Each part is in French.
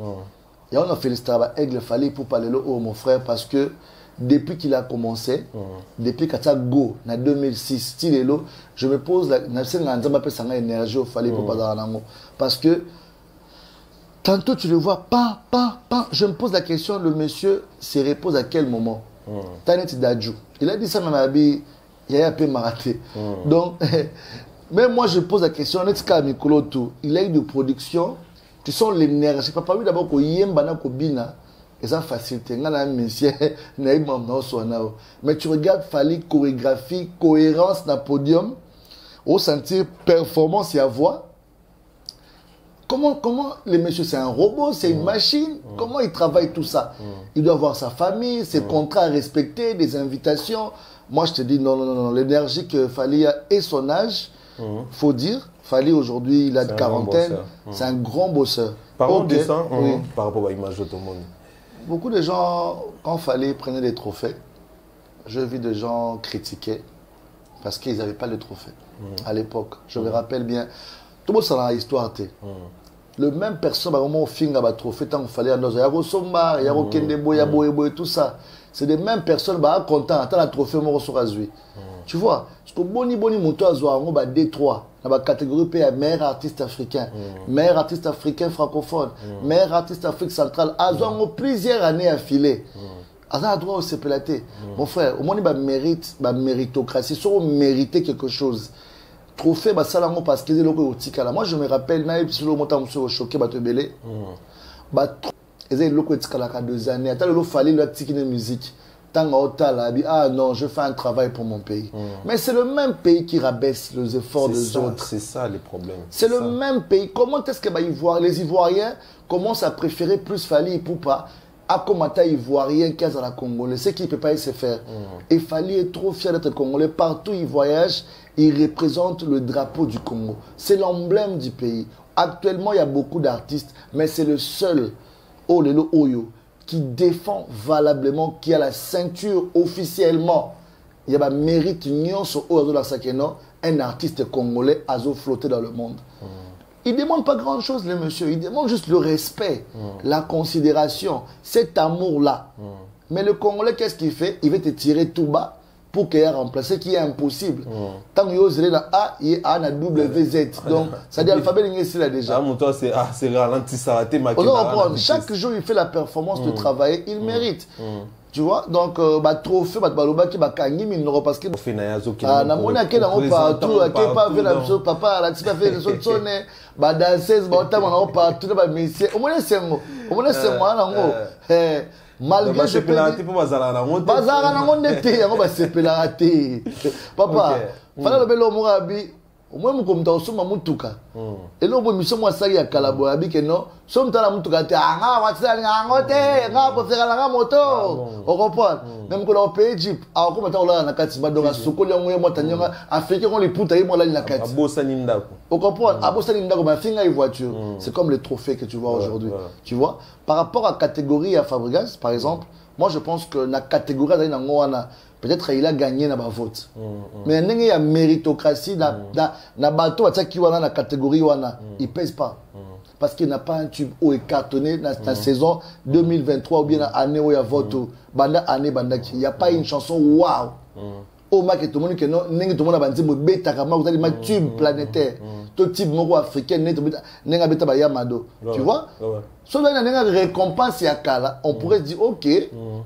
Et on a félicité Aigle Fally pour parler là, oh mon frère, parce que depuis qu'il a commencé, depuis qu'il a go, en 2006, je me pose la question, énergie au Fally pour parler parce que tantôt tu le vois, je me pose la question, le monsieur se repose à quel moment? Tanet Dadjou. Il a dit ça dans il y a un peu maraté. Donc, même moi je pose la question, il a eu de production. Tu sens l'énergie. Papa, oui, d'abord, et ça facilité. Mais tu regardes Fally, chorégraphie, cohérence dans le podium, au sentir performance et à voix. Comment les messieurs, c'est un robot, c'est une machine? Comment il travaille tout ça? Il doit avoir sa famille, ses contrats à respecter, des invitations. Moi, je te dis, non. L'énergie que Fally a et son âge, faut dire. Fally aujourd'hui, il a de quarantaine. C'est un grand bosseur. Parlons de ça par rapport à l'image de tout le monde. Beaucoup de gens, quand Fally prenait des trophées, je vis des gens critiquer parce qu'ils n'avaient pas le trophée à l'époque. Je me rappelle bien. Tout le monde s'en a l'histoire. Le même personne, au moment où il a trophée, tant qu'il fallait à nos Somba, Yaro Kendebo, Yabo et tout ça. C'est des mêmes personnes qui sont contents. Tant le trophée, on se rasui. Tu vois, parce que Boni Mouto a joué en D3, dans la catégorie meilleur artiste africain, meilleur artiste africain francophone, meilleur artiste Afrique centrale, a joué plusieurs années affilées. A un droit au CPLAT. Mon frère, au moins il mérite, méritocratie, si on mérite quelque chose. Trophée, ça là parce qu'il est au Tikala. Moi je me rappelle, si le montant me choqué, te belé. Ils ont eu 2 années. Attends, il fallait le ticket de musique. Ah non, je fais un travail pour mon pays. Mais c'est le même pays qui rabaisse les efforts des autres. C'est ça les problèmes. C'est le même pays. Comment est-ce que les Ivoiriens commencent à préférer plus Fally Ipupa à Komata Ivoirien qu'à la Congolais? C'est qu'il ne peut pas se faire. Et Fally est trop fier d'être Congolais. Partout il voyage, il représente le drapeau du Congo. C'est l'emblème du pays. Actuellement, il y a beaucoup d'artistes, mais c'est le seul, Olelo Oyo, qui défend valablement, qui a la ceinture officiellement. Il y a un mérite un artiste congolais a flotté dans le monde. Il ne demande pas grand chose, le monsieur. Il demande juste le respect, la considération, cet amour-là. Mais le Congolais, qu'est-ce qu'il fait? Il veut te tirer tout bas pour qu'il y ait remplacé, qui est impossible. Tant que vous là A, il y a un WZ. Donc, ça dit alphabet ici là déjà. C'est ralenti, ça a été maquillé. Chaque jour, il fait la performance de travailler, il mérite. Tu vois, donc, trophée, qui va gagner, mais il n'aura pas parce que. Na moni ake na partout, ake pas vu la papa, la petite fait les autres sonne, danseuse, tam na partout, monsieur. Au moins c'est moi, na malgré je peux pour bazala na monte. Bazala na monte, yango ba sepelate. Papa, fala le belo morabi. Au moins, je suis comme ça, mutuka. Et là, je suis comme ya kalabo abi que non. Somme ta la mutuka te anga watsa ngangote, nga pofera nga moto. On comprend. Même que l'on paye jeep, a ko mata ola na kati ba donga sokoli ngo mo tanyanga africain on les puta yi mo la na kati. Abosani ndako. On comprend. Abosani ndako ba finga une voiture. C'est comme les trophées que tu vois aujourd'hui. Tu vois, par rapport à catégorie à Fabregas par exemple, moi je pense que la catégorie dans ngwana peut-être il a gagné dans ma vote. Mais il y a méritocratie dans bateau qui wana la catégorie wana, il pèse pas. Parce qu'il n'a pas un tube haut et cartonné dans la saison 2023 ou bien dans l'année où il y a vote. Il n'y a pas une chanson waouh. Au mac et tout le monde qui non, tout le monde a dit bêta kama vous avez ma tube planétaire. Tout type moro africain n'enga bêta ba yamado. Tu vois? Si on a une récompense à Kala, on pourrait se dire ok,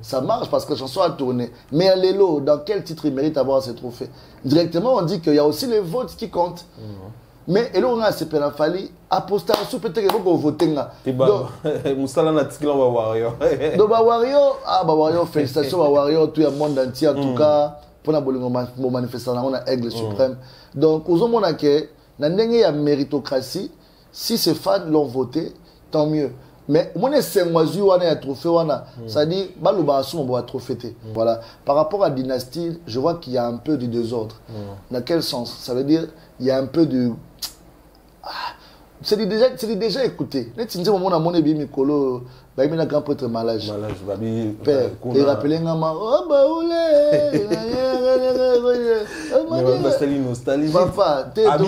ça marche parce que la chanson a tourné. Mais Lélo, dans quel titre il mérite d'avoir ce trophée? Directement, on dit qu'il y a aussi les votes qui comptent. Mais et là on a CP Fally apostation peut-être que vous votez là. Moussala na tikila wa Wario. Donc Wario félicitations à Wario tout le monde entier en tout cas pour la manifestation on a Aigle suprême. Donc aux hommes on a que na ndenge ya méritocratie si ces fans l'ont voté tant mieux. Mais au moins c'est moi wana ya trophée wana ça dit baluba asu on va trophée. Voilà, par rapport à dynastie, je vois qu'il y a un peu de désordre. Dans quel sens? Ça veut dire il y a un peu de c'est déjà écouté. Net si moment na mona bi mikolo, ba mi na grand prêtre malage. Malage babi. Père, et rappeler ngama oh baoulé. Nostalgie. Papa, t'es abi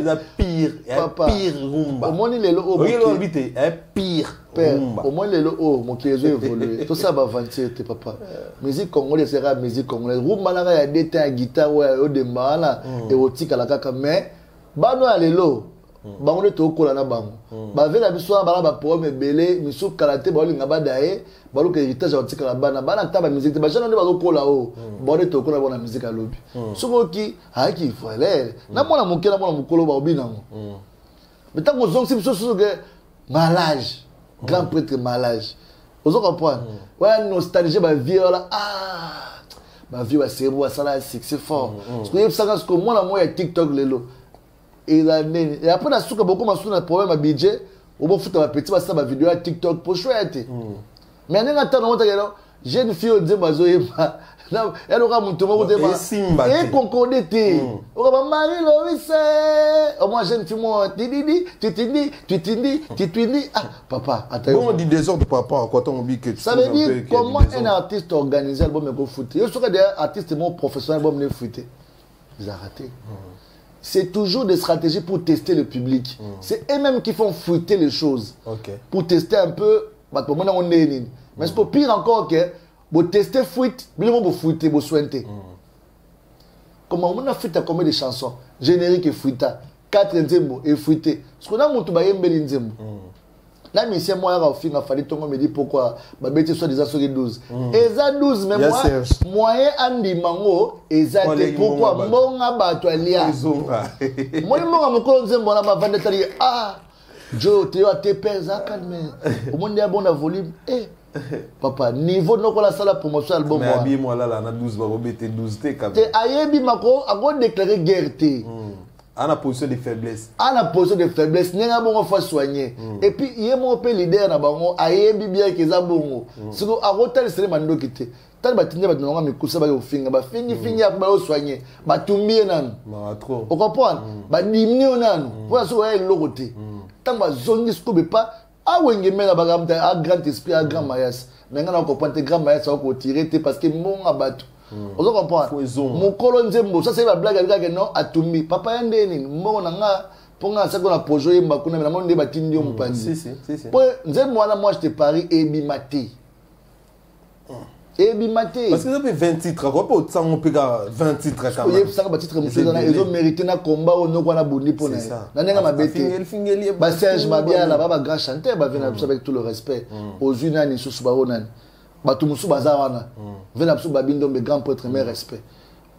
la pire, papa. Pire rumba. Au moins il est là au habité, pire rumba. Au moins il est là mon qui est évolué. Tout ça va avancer tes papa. Musique congolaise sera musique congolaise. Rumba na ya déta guitare ouais au demana érotique à la kaka mais bano alelo. Bango ne tokola na bango ba vela biso bala ba poème belé miso karaté ba linga ba dae ba lo ke héritage wa tika la bana taba musique ba jana ne ba kola o ba ne tokola bona musique à lobi soko ki ha ki fale na mona mokela mona mokolo ba obinango mais tant qu'on zong biso so que malage grand prêtre malage ozo comprendre ouais nostalgie ba viola ba vie wa cerveau ça là c'est fort parce que ça parce que moi na TikTok lelo. Et après, la souka beaucoup de problème à budget. On va foutre ma petite ma vidéo à TikTok pour chouette. Mais en attendant, j'ai une fille au Zébazo. Elle aura mon tour au débat. Et concordé. On va marier Loïs. Au moins, j'ai une fille, moi, tu ah, papa, attends. Bon, on dit désordre, papa, quand on dit que ça veut dire comment un artiste organisé l'album me foutre. Je serais des artistes professionnels, l'album me foutre. Ils ont raté. C'est toujours des stratégies pour tester le public. C'est eux-mêmes qui font fruiter les choses. Pour tester un peu. Mais c'est pire encore que pour tester fruit, pour fruiter, pour soigner. Comment on a fait combien de chansons générique et fruita, 4 nzembo et fruité. Ce qu'on a monté à Yembeli nzembo. Là, monsieur, moi, il a fallu me dire pourquoi ma bête soit déjà sur les 12. Et ça 12, mais moi, moyen Andy Mango, et ça, pourquoi mon abattoir lia. Moi, mon colonne, moi, ma vente de Joe, tu as tes pères, ça calme. Au monde, il y a bon volume. Eh, papa, niveau de la salle pour promotion album. Mais moi, là, on a 12, on va 12 T. Et Ayebi Mako a déclaré guerre. À la position de faiblesse. À la position de faiblesse, n'y a pas de soigner. Et puis, il y a mon peu leader na bango, aye bien que ça bongo. Si vous avez hôtel, c'est le mando qui était. Tant que tu n'as pas de nom, mais que ça va au finger, bah fini à pas soigner, bah tomber nan. Trop. Vous comprenez? Bah diminuer nan. Voilà ce que l'autre côté. Tant que zone ce que pas, ah ouais, il y a un grand esprit, un grand maïs. Maintenant, on comprend que grand maïs, on peut tirer parce que mon abattu. Vous comprenez? Mon colon Zembo, ça c'est la blague avec non Atumi. Papa Ndeni, mon nanga, pour nga ça qu'on a posé Mbakuna, mais la monde débattit ndi ompanzi. Si. Pour Zembo là moi je te parie Ebi Maté. Ebi Maté. Parce que ça fait 20 titres, quoi pas autant on peut 20 titres quand même. Il y a 5 titres monsieur dans ils ont mérité na combat on no na bondi pour na. Na nenga mabete. Ba Serge Mabia là ba grand chanteur ba venir avec tout le respect. Aux unani sous baronan. Batumusu bazawana vena psu babindo me grand prêtre mais respect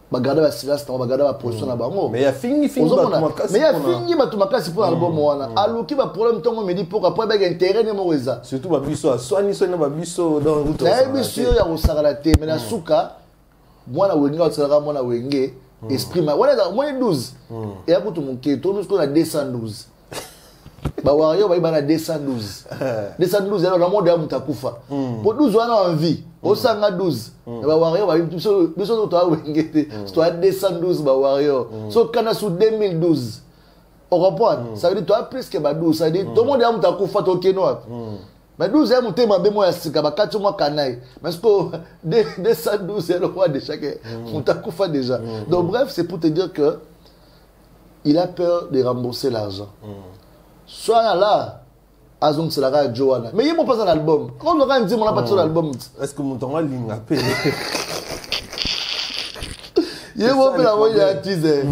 bagada ba silence ta bagada ba position na bango mais ya fini mais ya fini batumakasi pour album wana aluki ba problème tongo me dit pourquoi pas ba intérêt ne moza surtout ba biso soani so na ba biso dans route na biso ya osakala te mais na suka mwana wenga otsala mwana wenge esprit ma wana moi 12 et ya kutu monketo nous qu'on a 212 ba wario ba ibana 212 212 alors le monde ya mutakufa pour 12 wana en vie au sanga 12 ba wario ba biso to wengete to 212 ba wario so kana sous 2012 on comprend ça veut dire toi plus que ba 12 ça veut dire tout le monde ya mutakufa to keno mais 12 ya mutema be mo ya sika ba katu mo kanai mais que 212 c'est le roi de chaque mutakufa déjà donc bref c'est pour te dire que il a peur de rembourser l'argent. Soit là, Azong c'est la radio Joanna. Mais il n'y a pas un album. Quand on a dit mon pas sur l'album. Est-ce que mon temps a ligne appelé? Il y a pas la voix de teaser.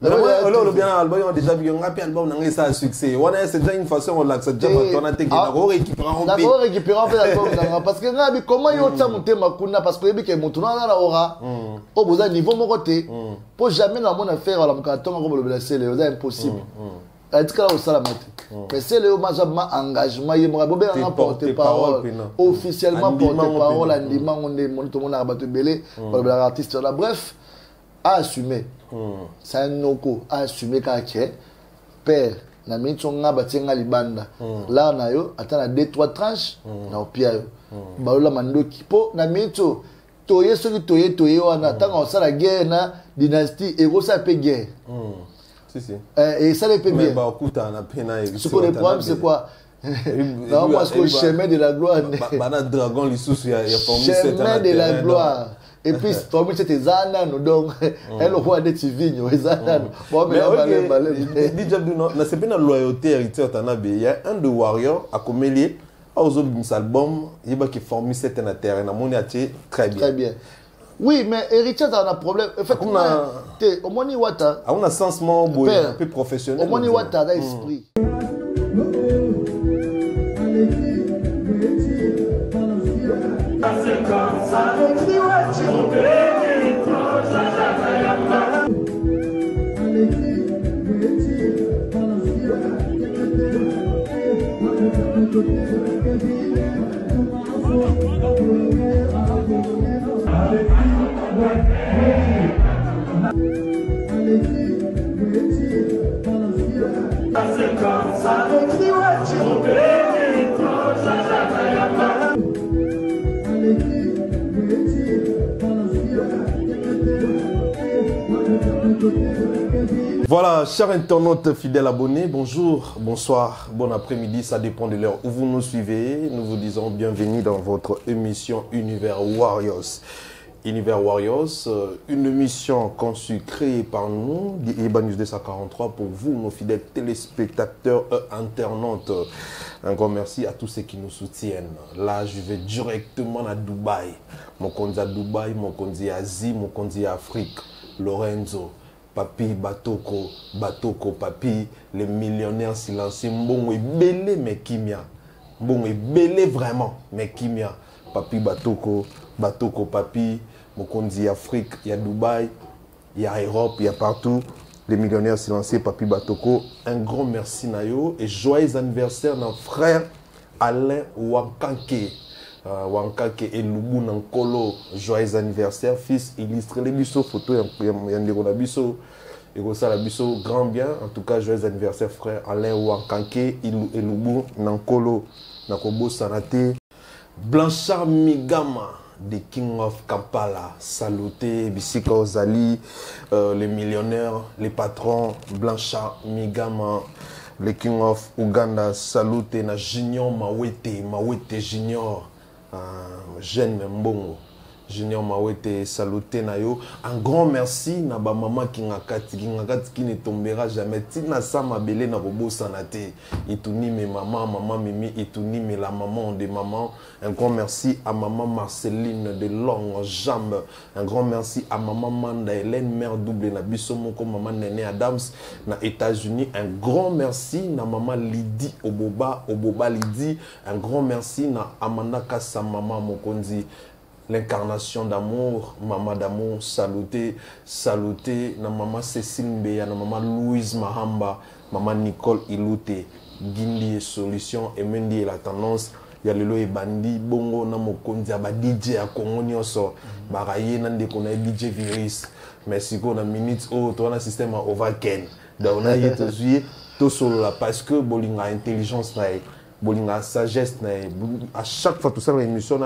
Le bien album on a déjà vu un album n'a pas succès. On a c'est déjà une façon on l'accepte déjà on a été récupérer l'album parce que comment il y a ça monter makuna parce que que mon tournoi là aura au besoin niveau mon côté pour jamais dans mon affaire la carton comme le blessé c'est impossible. Atika au salamate. Mais c'est le engagement il m'a bien porte-parole officiellement porte-parole andiment on est tout le monde a battu belé pour l'artiste là bref à assumer. C'est un noko à assumer qu'à père na mitonga batenga libanda là na yo atana 2-3 tranches na opia yo balola mandoki po na mito toye wana tanga osala guerre na dynastie et ça peut guerre Si. Et ça les paie bien. Ce qu'on le problème, c'est quoi? Non, parce que le chemin de la gloire. Dragon, chemin de la gloire. Et puis, toi, c'était Zana, donc, elle roi de Tivigno, Zana. Bon, mais c'est pas une loyauté héritière, il y a un de Warrior à Comélier, aux autres albums, il y a qui forme cette terre, très bien. Très bien. Oui, mais héritier, ça a un problème. En fait, au moins, on a un sens un peu professionnel. Au moins, il y a un esprit. Voilà, chers internautes fidèles abonnés, bonjour, bonsoir, bon après-midi, ça dépend de l'heure où vous nous suivez. Nous vous disons bienvenue dans votre émission Univers Warriors. Univers Warriors, une émission conçue, créée par nous, d'Iba News 243, pour vous, nos fidèles téléspectateurs internautes. Un grand merci à tous ceux qui nous soutiennent. Là, je vais directement à Dubaï. Mon compte à Dubaï, mon compte à Asie, mon compte à Afrique. Lorenzo, Papi, Batoko, Papi, les millionnaires silencieux. Bon, et belé, mais kimia. Bon, et belé vraiment, mais kimia. Papi, Batoko, Papi. Mon compte à Afrique, il y a Dubaï, il y a Europe, il y a partout. Les millionnaires silencieux, Papi Batoko. Un grand merci Nayo et joyeux anniversaire à notre frère Alain Wankanke. Wankanke et Lubu Nankolo. Joyeux anniversaire, fils illustré. Les bisous, photo, il y a des bisous. Et ça, la bisous, grand bien. En tout cas, joyeux anniversaire, frère Alain Wankanke et Lubu Nankolo. Nakobo Sanate. Blanchard Migama. The King of Kampala, saluté, Bissika Ozali, les millionnaires, les patrons, Blanchard Migama, le King of Uganda, saluté, na Junior Mawete Junior, jeune Mbongo, Junior Mawete, saluté na yo. Un grand merci na ba maman qui ne tombera jamais. Tina sama belé na robo sanate. Ituni mes maman Mimi, ituni mes la maman de maman. Un grand merci à maman Marceline de longues jambes. Un grand merci à maman Manda Hélène, mère double na biso moko maman Néné Adams na États-Unis. Un grand merci na maman Lydie Oboba Lydie. Un grand merci na Amanda Kassa maman Mokonzi. L'incarnation d'amour, maman d'amour, saluté, na maman Cécile Mbeya, na maman Louise Mahamba, maman Nicole Ilute, Gindi et Solution, Emendi et la tendance, Yalelo et Bandi, Bongo, na Mokonzi, ba DJ à Congo Nyoso, Baraye, nande kona DJ Virus, merci qu'on a minutes, oh, toi, on a système à Ovaken, on a yé te suyer, tout solo là, parce que Bolinga intelligence là, Bolinga sagesse à chaque fois tout ça l'émission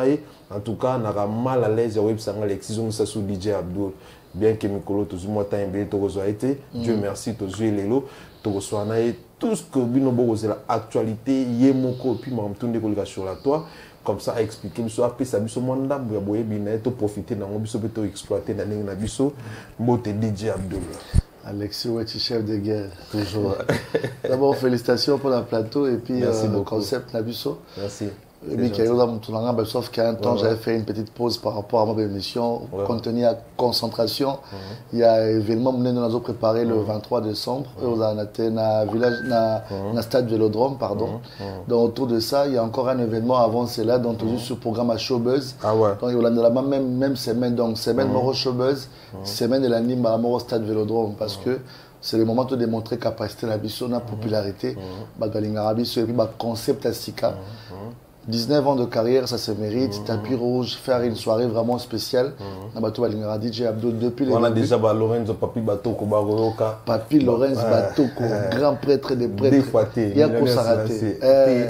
en tout cas on a mal à l'aise web sanga l'excision ça sous DJ Abdul bien que Mikolo tout moi temps bien to été Dieu merci to jouer lelo to soana tout ce que bino bogo c'est l'actualité yemoko puis m'a tourner ko sur la toi comme ça à expliquer biso après ça biso monda boya boye bina to profiter na biso to exploiter na biso mbote DJ Abdul. Alexis Ouetti, chef de guerre, toujours. D'abord, félicitations pour le plateau et puis le concept Nabusso. Merci. Sauf qu'à un temps, j'avais fait une petite pause par rapport à ma émission, compte tenu à concentration. Il y a un événement que nous avons préparé le 23 décembre. On a été dans le stade Vélodrome, pardon. Donc, autour de ça, il y a encore un événement avant cela, donc toujours sur le programme à Showbuzz. Donc, il y a la même semaine, donc semaine Moro Showbuzz, semaine de l'anime à Moro Stade Vélodrome, parce que c'est le moment de démontrer capacité de la biso, la popularité, et puis le concept à Sika. 19 ans de carrière, ça se mérite. Tapis rouge, faire une soirée vraiment spéciale. DJ Abdul depuis le début. On a déjà Lorenzo Papi Batoko Baroyoka. Papi Lorenzo Batoko, grand prêtre des prêtres. Défoité. Il y a qu'à s'arrêter.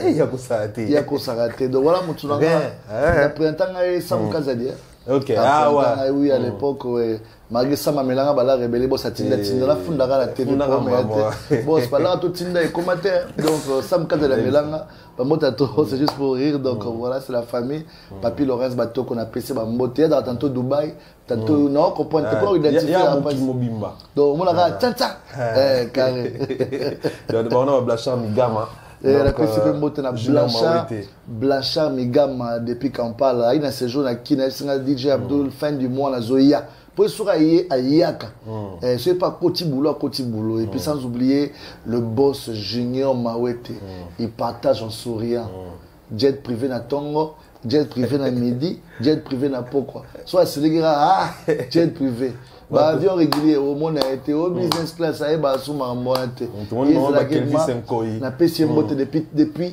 Il y a qu'à s'arrêter. Donc voilà, mon tournant. Après un temps, ça me casse à dire. Ok, oui, à l'époque, malgré ça, ma mélanga bala rebelle, bon, ça tinda la fundara la télé, bon, c'est pas là, tout tinda et commentaire. Donc, ça me casse de la mélanga. C'est juste pour rire, donc voilà, c'est la famille. Papi Laurence Bateau qu'on a passé, Mboté, tantôt Dubaï, tantôt non, comprendre, t'es pas identifié. Donc, on a tiens, carré. Donc, on a Blanchard Migama. La personne qui est Blanchard Migama, depuis qu'on parle, il y a un séjour qui est DJ Abdul, fin du mois, la Zoya. Pour être à Yaka, ce n'est pas Koti Boulot. Et puis sans oublier le boss Junior Mawete. Il partage en souriant. Jet privé na Tongo, jet privé na Midi, jet privé na Pokwa. Soit c'est les gars, jet privé. Avion régulier, au monde a été au business class, ça y est, sous ma moite.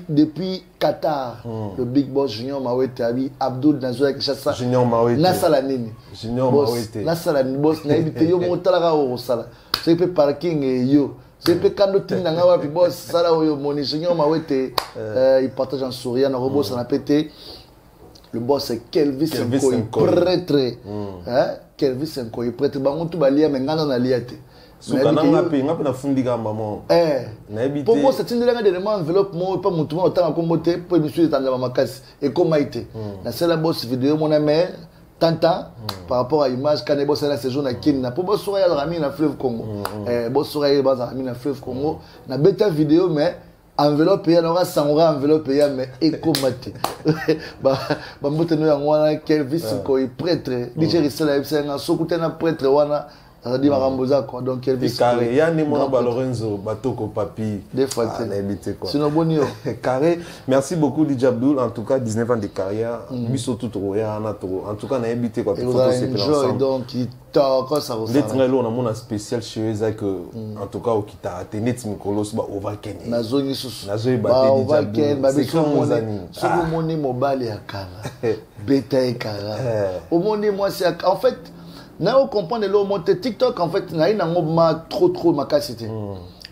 Depuis Qatar, le big boss Junior Mawete, Abdul Nazoua Kishasa. Junior Mawete. Nasala Nini. Junior Mawete. Nasala Nini, boss, Naibite, yo, Montalaga au Sala. C'est peu parking et yo. C'est peu quand tu n'as pas vu, boss, Sala ou yo, mon Junior Mawete, il partage en souriant, le boss en a pété. Le boss c'est Kelvis Nkoy, prêtre. Kelvis Nkoy, prêtre. Bango tout balia mais ngana na liate. Soukananga pe ngapa na fundiga maman. Pour moi c'est une langue de enveloppe moi pas mutu on tanga kombote pour monsieur tanga makasi et comme maite. Na c'est la boss vidéo mon ami tanta par rapport à image quand boss na séjour na kin na pour boss soya la rami na fleuve Congo. Boss soya ba rami na fleuve Congo. Na beta vidéo mais enveloppe payée, on aura 100 euros enveloppe payée, mais éco-maté. Mbote nous avons un Kelvis Nkoy prêtre. DJ Rissela c'est un soukouté na prêtre wana. Ça dit Maramboza quoi. Donc Kelvis. Carré, ya ni mon Lorenzo Batoko papi. Des fois c'est quoi. Sinon bonio. Carré. Merci beaucoup DJ Abdul. En tout cas 19 ans de carrière. Biso tout roya na to. En tout cas na habité quoi. Photo c'est plein donc quand ça ressemble. Les trains là on a mon spécial chez eux que en tout cas au kita tenet mikolos ba overken. Na zone sous. Na zone ba overken ba biso moni mobile ya kala. Beta et kala. Au moni moi c'est en fait na on comprend le monter TikTok en fait na ina ngoma trop ma capacité.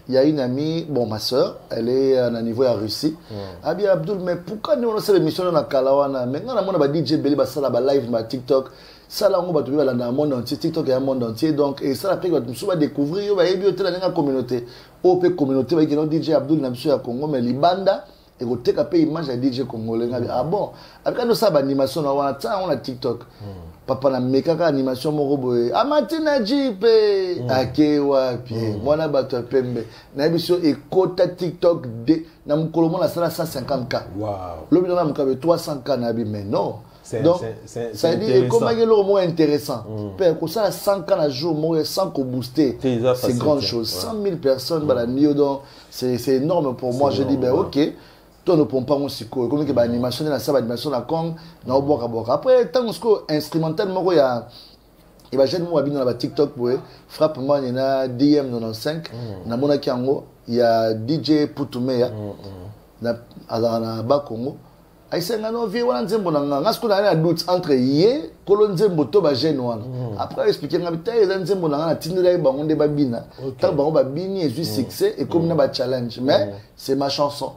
Il y a une amie, bon ma soeur, elle est à un niveau à Russie. Abi Abdul mais pourquoi nous on fait l'émission na kalawana mais na mona ba DJ Belly ba sala ba live ba TikTok. Ça là on va trouver dans le monde entier, TikTok est un monde entier donc et ça après on va découvrir on va ébier dans la communauté. OP communauté va dire DJ Abdul na monsieur à Congo mais libanda et go take up image à DJ congolais. Ah bon, avec nous ça ba animation on a TikTok. Papa na mekaka animation moko boye amatina jipe ake wapi mwana bato pembe na biso ekota TikTok de na mukolo mona sala 150k wow lobi na mukabe 300k na bi mais non donc ça dit comment il est moins intéressant père ko ça 100k na jour moi sans ko booster c'est grande chose 100 000 personnes bala nio donc c'est énorme pour moi je dis ben OK toi ne prends pas mon psycho comme que ba animation na ça animation na Kong na boka après tant que instrumental moko ya et ba jeune moi bino na TikTok boy frappe moi na DM 95 na mona kiango il y a DJ Putumeya na azana ba Congo ai senga no vie wana nzembo na nga ngasko na doute entre ye kolo nzembo to ba jeune wana après expliquer nga bita eza nzembo na nga na tindela ba ngonde ba bina tant ba ba bini et juste succès et comme na ba challenge mais c'est ma chanson.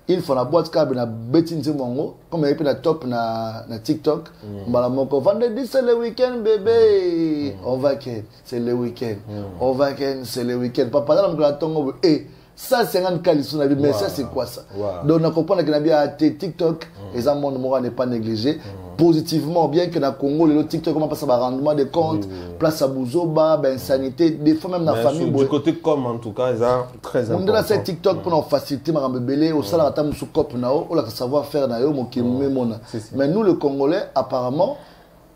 Il faut la boîte câble na betin mongo comme il na top na TikTok mbala moko vendredi c'est le week-end bébé on va ken c'est le week-end on va ken c'est le week-end papa là mon tongo et 150 kalisu na bi mais ça c'est quoi ça donc on comprend que na bien TikTok les monde moral n'est pas négligé positivement bien que na Congo le TikTok comment passer par rendement de compte place à Bouzoba ben sanité des fois même dans famille du côté comme en tout cas ça très important on a cette TikTok pour nous faciliter ma rembelé au sala ta musu cop nao ou la savoir faire na yo mo ki mona mais nous le Congolais apparemment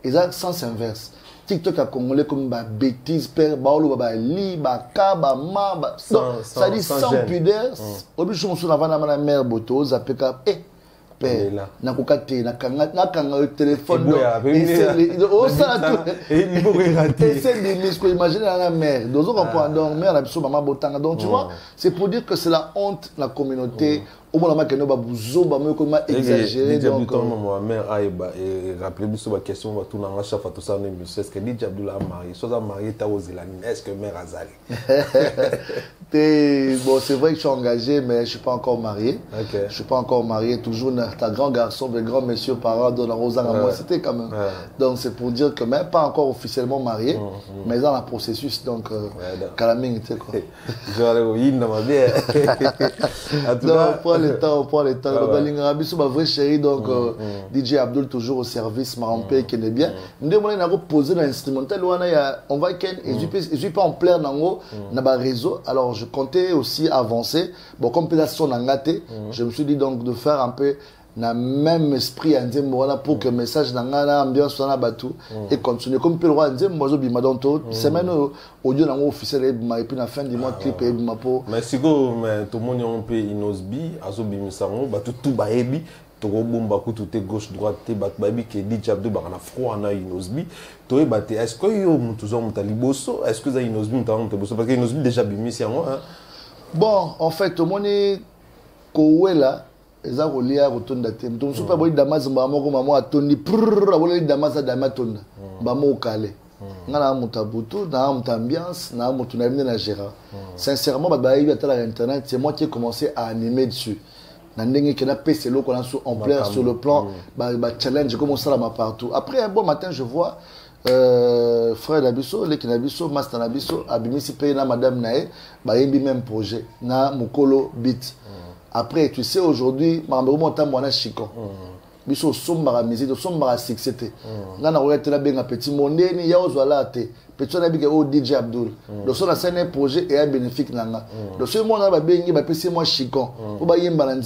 ils ont sens inverse TikTok à Congolais comme ba bêtise père baolo ba li ba ka ba ma ba ça dit sans pudeur obligé on sur avant na mère boto zapeka père na kokate na kanga téléphone et c'est des misques imagine la mère donc on comprend donc mère la biso maman botanga donc tu vois c'est pour dire que c'est la honte la communauté au moins que nous babouzo bamwe comme exagéré donc ma mère a rappelé sur la question va tout dans chaque fois tout ça est-ce que DJ Abdoul a marié soit marié ta aux Zélani est-ce que mère Azali bon c'est vrai que je suis engagé mais je suis pas encore marié. Okay. Je suis pas encore marié toujours ta grand garçon de grand monsieur parent de la Rosanne à moi c'était quand même. Donc c'est pour dire que même pas encore officiellement marié mais dans le processus donc calaming tu sais quoi. Je vais aller dans ma vie. Non, on prend le temps. L'Ingrabi, c'est ma vraie chérie, donc DJ Abdoul toujours au service, Marampé qui est bien. Nous devons poser l'instrumental, on va je suis pas en plein dans le réseau, alors je comptais aussi avancer. Bon, comme peut-être son angaté, je me suis dit donc de faire un peu dans le même esprit pour que le message dans l'ambiance soit bateau et continuer comme le roi moi je bima donc semaine audio dans officiel et puis la fin du mois clip et ma peau mais si go mais tout le monde on peut inosbi azo bimisango bato tout baebi to bomba ko tout gauche droite te bat baby que DJ Abdoul ba na froid na inosbi to e baté est-ce que yo mutuzo mutaliboso est-ce que za inosbi mutaliboso parce que inosbi déjà bimisango bon en fait tout le monde ko là eza kolia kotonda te donc super boy damas mbamo maman atondi prrr aboli damas tonda mbamo okale ngana mutabutu na ambiance na mutu na na Gérard sincèrement ba yi atala internet c'est moi qui ai commencé à animer dessus na ndenge que na PC loko na en plein sur le plan ba challenge comme ça là partout après un bon matin je vois frère Nabiso le Kinabiso master Nabiso abimisi paye na madame nae ba yembi même projet na mukolo beat. Après, tu sais, aujourd'hui, je suis chico. Je suis sombre musique, je suis succès. Je suis un petit monde, je suis un petit DJ Abdoul. Donc, c'est un projet et un bénéfique. Donc, ce monde est moi chico. Pour y avoir un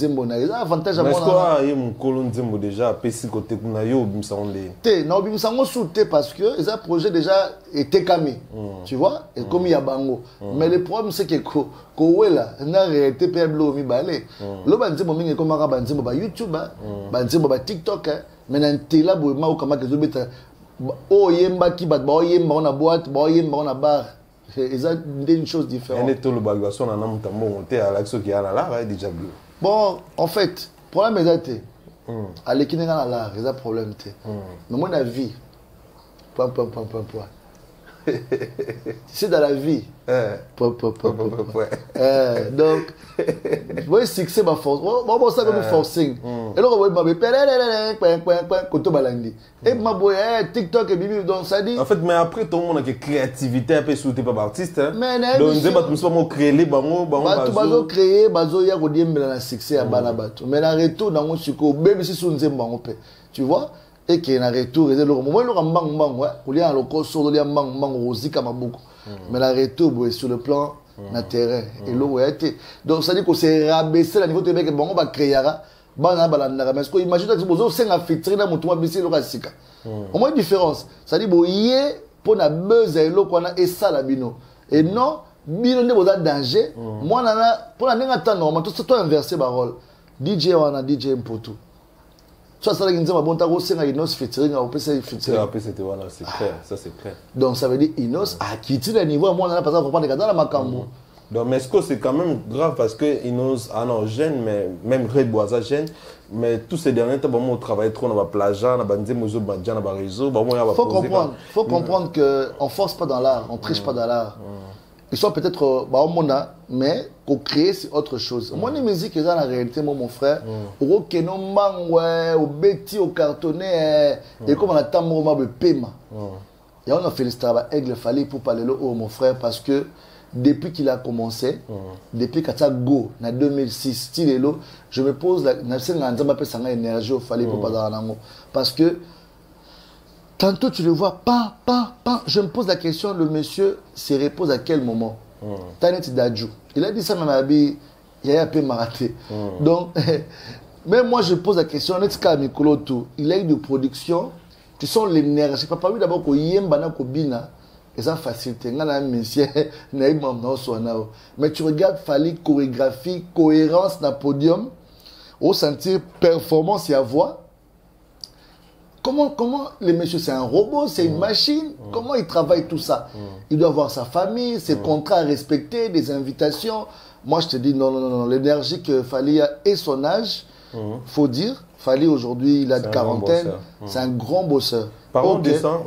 avantage à moi. Mais est-ce que vous avez déjà PC côté de Nayo parce que les projets déjà étaient camés. Tu vois, et comme il y a Bango. Mais le problème, c'est que Kowela, n'a réalité pas bloqué balé. Le banzimo mingi comme un banzimo ba YouTube, banzimo ba TikTok, mais n'intela bouma ou comme que zobeta. Oh yemba qui bat, bah yemba on a boîte, bah yemba on a bar. C'est une chose différente. Et tout le bagage on a un tambo monté à l'action qui a là déjà bleu. Bon, en fait, problème est été. Allez qui n'est pas là, c'est un problème té. Mais mon avis, point. C'est dans la vie. Donc, vous voyez, succès, ma force. Bon, ça comme forcing. Et là, on va me et ma boy, TikTok et Bibi, donc ça dit. En fait, mais après, tout le monde a une créativité un peu soutenue par l'artiste. Donc, je ne sais pas créer les bango, bango. Créer, bazo, ya kodie mbela succès à Banabato. Mais la retour dans mon succo, bébé, si sounze bango pe. Tu vois? Et qui est un retour, et le moment où il y a un bang, il y a un loco sur le bang rosé comme un bouc. Mais la retour, sur le plan na terrain, et l'eau a été. Donc ça dit qu'on s'est rabaissé à niveau de mec, bon, on va créer un balandara. Mais imagine que vous avez un filtre dans mon toit, mais c'est le racica. Au moins, une différence. Ça dit, bon, y est pour la buzz et l'eau qu'on a, et ça la bino. Et non, bino n'est pas danger. Moi, pour la négative, normalement, tout ça, toi, inversé, parole. DJ, on a DJ pour tout. Ça c'est clair, ça c'est clair. Donc ça veut dire Inos a quitté le niveau, moi on a pas ça des gars dans ma cambo. Donc mais est-ce que c'est quand même grave parce que Inos a un jeune mais même Red Boisa jeune mais tous ces derniers temps on travaille trop dans la plage, dans la bande mozo dans la réseau, faut comprendre que on force pas dans l'art, on triche pas dans l'art. Ils sont peut-être au monde, mais qu'on crée c'est autre chose. Moi, les musiques, dans la réalité, moi, mon frère, au kenomang, au bêtis, au cartonné, et comme on attend moi, le paiement. Et on a fait le travail avec le Fali pour parler là, mon frère, parce que depuis qu'il a commencé, depuis qu'il a go, en 2006, je me pose la question, énergie au Fali pour parler là, parce que tantôt tu le vois, je me pose la question, le monsieur se repose à quel moment? Tanet Dadjou. Il a dit ça, il y a un peu maraté. Donc, même moi je pose la question, il a eu de production, tu sens l'énergie. Papa, oui, d'abord, et ça facilite. Mais tu regardes, Fali, chorégraphie, cohérence dans le podium, au sentir performance et à voix. Comment les messieurs, c'est un robot, c'est une machine? Comment il travaille tout ça? Il doit avoir sa famille, ses contrats à respecter, des invitations. Moi, je te dis non, non, non, non. L'énergie que Fally a et son âge, faut dire, Fally aujourd'hui, il a de quarantaine, c'est un grand bosseur. Parlons de ça,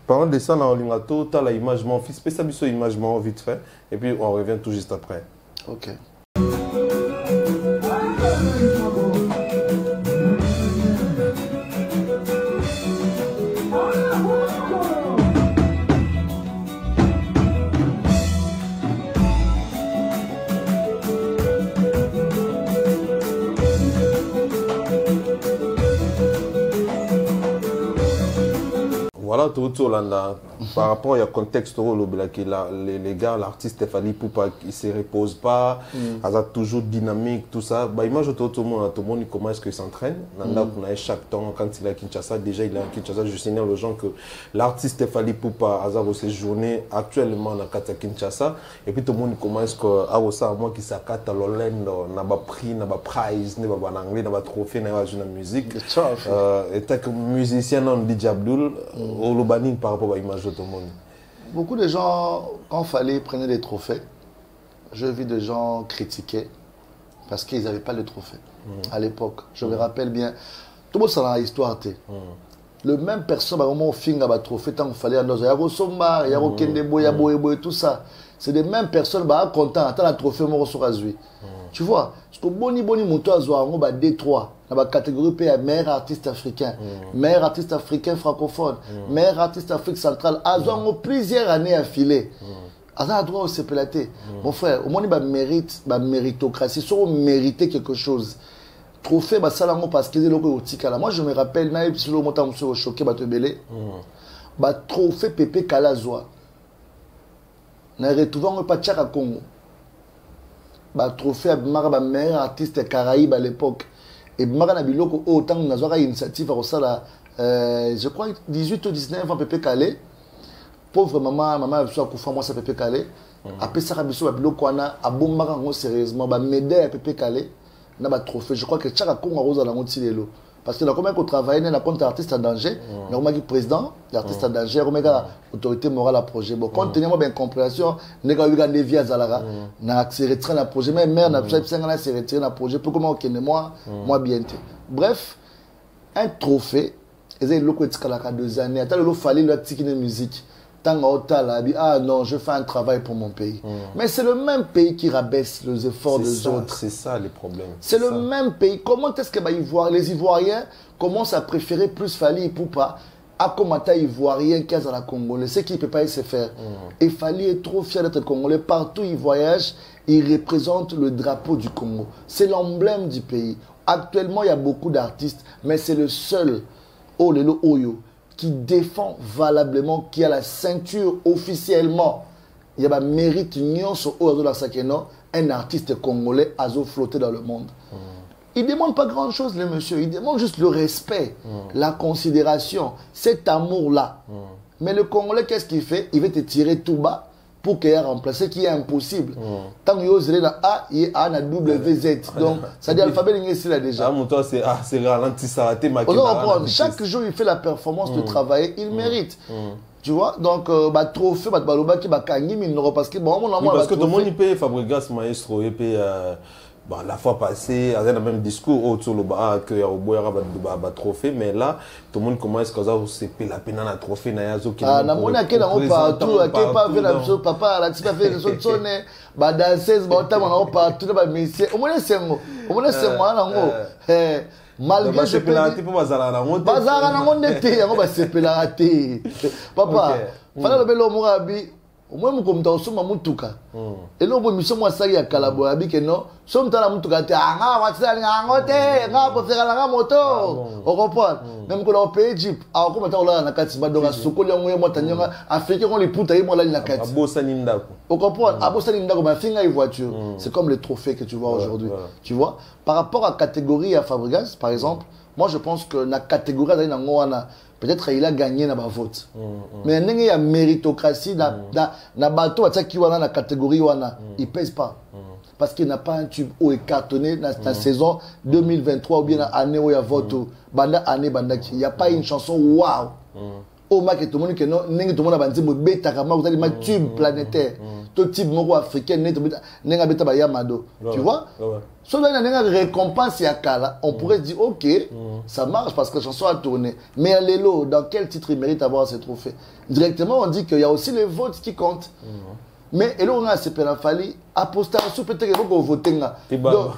parlons de ça dans l'Ingato, tu as l'image, mon fils, spécialement sur l'image, vite fait, et puis on revient tout juste après. Ok. Voilà, tout Hollanda. Par rapport au contexte, les gars, l'artiste Fally Ipupa, il ne se repose pas, il a toujours dynamique, tout ça. Bah, imagine tout le monde, comment est-ce qu'il s'entraîne. Chaque temps, quand il est à Kinshasa, déjà il est à Kinshasa, je signale aux gens que l'artiste Fally Ipupa a ses journées actuellement à Kinshasa. Et puis tout le monde, comment est-ce que à moi qui s'accate à l'Olendo, n'a pas prix, n'a pas prize, n'a pas anglais, n'a pas trophée, n'a pas de musique. Et tant que musicien, on dit Abdul, au Lobanin par rapport à l'image de tout le monde. Beaucoup de gens, quand Fally prenait des trophées, je vis des gens critiquer parce qu'ils n'avaient pas le trophée à l'époque. Je me rappelle bien, tout le monde s'en a l'histoire. Le même personne, au moment où il a trophée, tant qu'il fallait il y a Sombar, il y a Kendebo, il y a Boyebo et tout ça. C'est des mêmes personnes, contents, tant le trophée, moi, sur Azui. Tu vois, parce que Boni Monto Azua, on va D3, dans la catégorie PA, meilleur artiste africain, meilleur artiste africain francophone, meilleur artiste Afrique centrale, Azua, on plusieurs années affilées. Azua a droit au CPLAT. Mon frère, au moins, il mérite, méritocratie, si on mérite quelque chose. Trophée, parce qu'il est là. Moi, je me rappelle, si le montant me choqué, trophée Pépé Kalazwa. Nous retrouvons pas Tchaka Congo. Trophée à meilleur artiste Caraïbes à l'époque. Et Mara Biloko, autant nous avons une initiative à ça, je crois 18 ou 19 ans, Pépé Calais. Pauvre maman a besoin de moi, ça Pépé Calais. Après ça, Biloko, Biloko, a bon Marango sérieusement, m'aider à Pépé Calais. N'a pas trophée. Je crois que Tchaka Congo a rose à la montille. Parce que là, comment on travaille, on a compte artiste en danger, on a président, l'artiste en danger, on a autorité morale à projet. Bon, quand on a une compréhension, on a eu des vies à Zalara, on a retiré un projet, mais mère, on a retiré un projet, pour comment on moi bien. Bref, un trophée, et c'est le coup de 2 années, attends, il fallait le ticket de musique. Ah non, je fais un travail pour mon pays. Mais c'est le même pays qui rabaisse les efforts des autres. C'est ça le problème. C'est le même pays. Comment est-ce que les Ivoiriens commencent à préférer plus Fally Ipupa à Komata Ivoirien qu'à la Congolais? C'est qu'il ne peut pas se faire. Et Fally est trop fier d'être Congolais. Partout où il voyage, il représente le drapeau du Congo. C'est l'emblème du pays. Actuellement, il y a beaucoup d'artistes, mais c'est le seul, Olelo Oyo, qui défend valablement, qui a la ceinture officiellement. Il y a un mérite un artiste congolais a flotté dans le monde. Il ne demande pas grand chose, le monsieur. Il demande juste le respect, la considération, cet amour-là. Mais le Congolais, qu'est-ce qu'il fait? Il veut te tirer tout bas pour qu'il y ait remplacé, qui est impossible. Tant qu'il y a A, il y a un WZ. Donc, ça dit l'alphabet ici là déjà. C'est ralenti, ça a été maquillé. Chaque jour, il fait la performance de travailler, il mérite. Tu vois, donc, trophée, qui va gagner, mais parce que bon, parce que tout le monde peut Fabregas Maestro et puis la fois passée, il y a le même discours autour de qu'il y a un trophée, mais là, tout le monde commence à se payer la peine dans le trophée. Ah, na mona ke na partout, ke pas vu la papa, la petite fait les autres sonne, danseuse, on partout, monsieur. Au moins c'est moi, malgré je peux bazara na monde te, yango ba sepela te. Papa, fala le belo morabi. Au moins, comme tu as un mutuka. Et là, je suis allé à Calaborabi que non. Si tu as un mutuka, tu as un moto. On comprend. Même quand on paye Jeep, alors comment tu as un Katsiba dans la Sokoli, on est montagnard, Africain, on les pousse à la Kat. On comprend. À Bossaninda, comme un finger et voiture. C'est comme le trophée que tu vois aujourd'hui. Tu vois, par rapport à la catégorie à Fabregas, par exemple, moi je pense que la catégorie peut-être il a gagné dans ma vote. Mais il y a méritocratie dans bateau qui dans la catégorie il pèse pas. Parce qu'il n'a pas un tube où est cartonné dans la saison 2023 ou bien dans l'année où il y a vote. Il n'y a pas une chanson waouh. Au moins que tout le monde que non, tout le monde a dit bêta vous allez ma tube planétaire. tout type moro africain nenga beta ba yamado. Tu vois? Si on a une récompense à Kala, on pourrait se dire ok, ça marche parce que la chanson a tourné. Mais à Lelo, dans quel titre il mérite d'avoir ces trophées? Directement, on dit qu'il y a aussi les votes qui comptent. Mais et là on a ce Fali apostat sous peut-être que vous votez là. Donc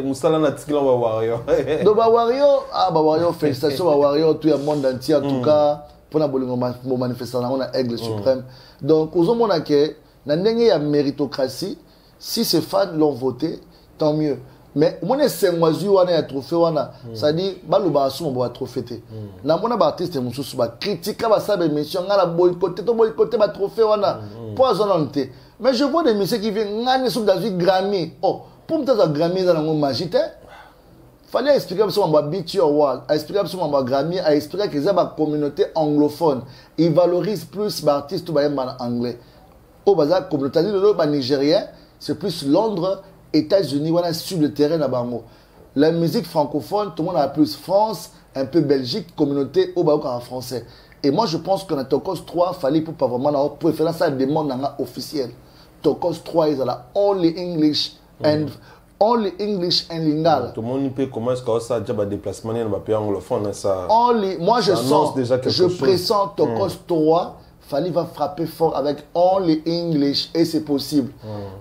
Moussala na tikila ba Wario. Donc ba Wario, ah ba Wario, félicitations ba Wario, tout le monde entier en tout cas pour la manifestation on a Aigle suprême. Donc aux hommes on a que na ndenge ya méritocratie, si ces fans l'ont voté, tant mieux. Mais on est 5 mois on a trophée wana, ça dit baluba asuma ba trophée té. Na mona ba artiste mususu ba critique ba sa émission ngala boycotter ba trophée wana. Poisonnante. Mais je vois des messieurs qui viennent gagner sur des Grammy. Oh, pour me dire que Grammy dans le magique, fallait expliquer que c'est un BET Award, expliquer que c'est un Grammy, expliquer que c'est une communauté anglophone. Ils valorisent plus les artistes en anglais. Au bazar, communauté nigérien, c'est plus Londres, États-Unis, on a sur le terrain là-bas. La musique francophone, tout le monde a plus France, un peu Belgique, communauté au Baroque en français. Et moi, je pense que dans Tokos 3, il fallait pas vraiment faire ça demande officielle. Tokos 3 is la only English and only English and Lingala. Tout le monde peut commencer à ça déjà déplacement dans le pays anglophone ça. Only, moi je sens déjà je pressens Tokos 3, Fally va frapper fort avec only English et c'est possible.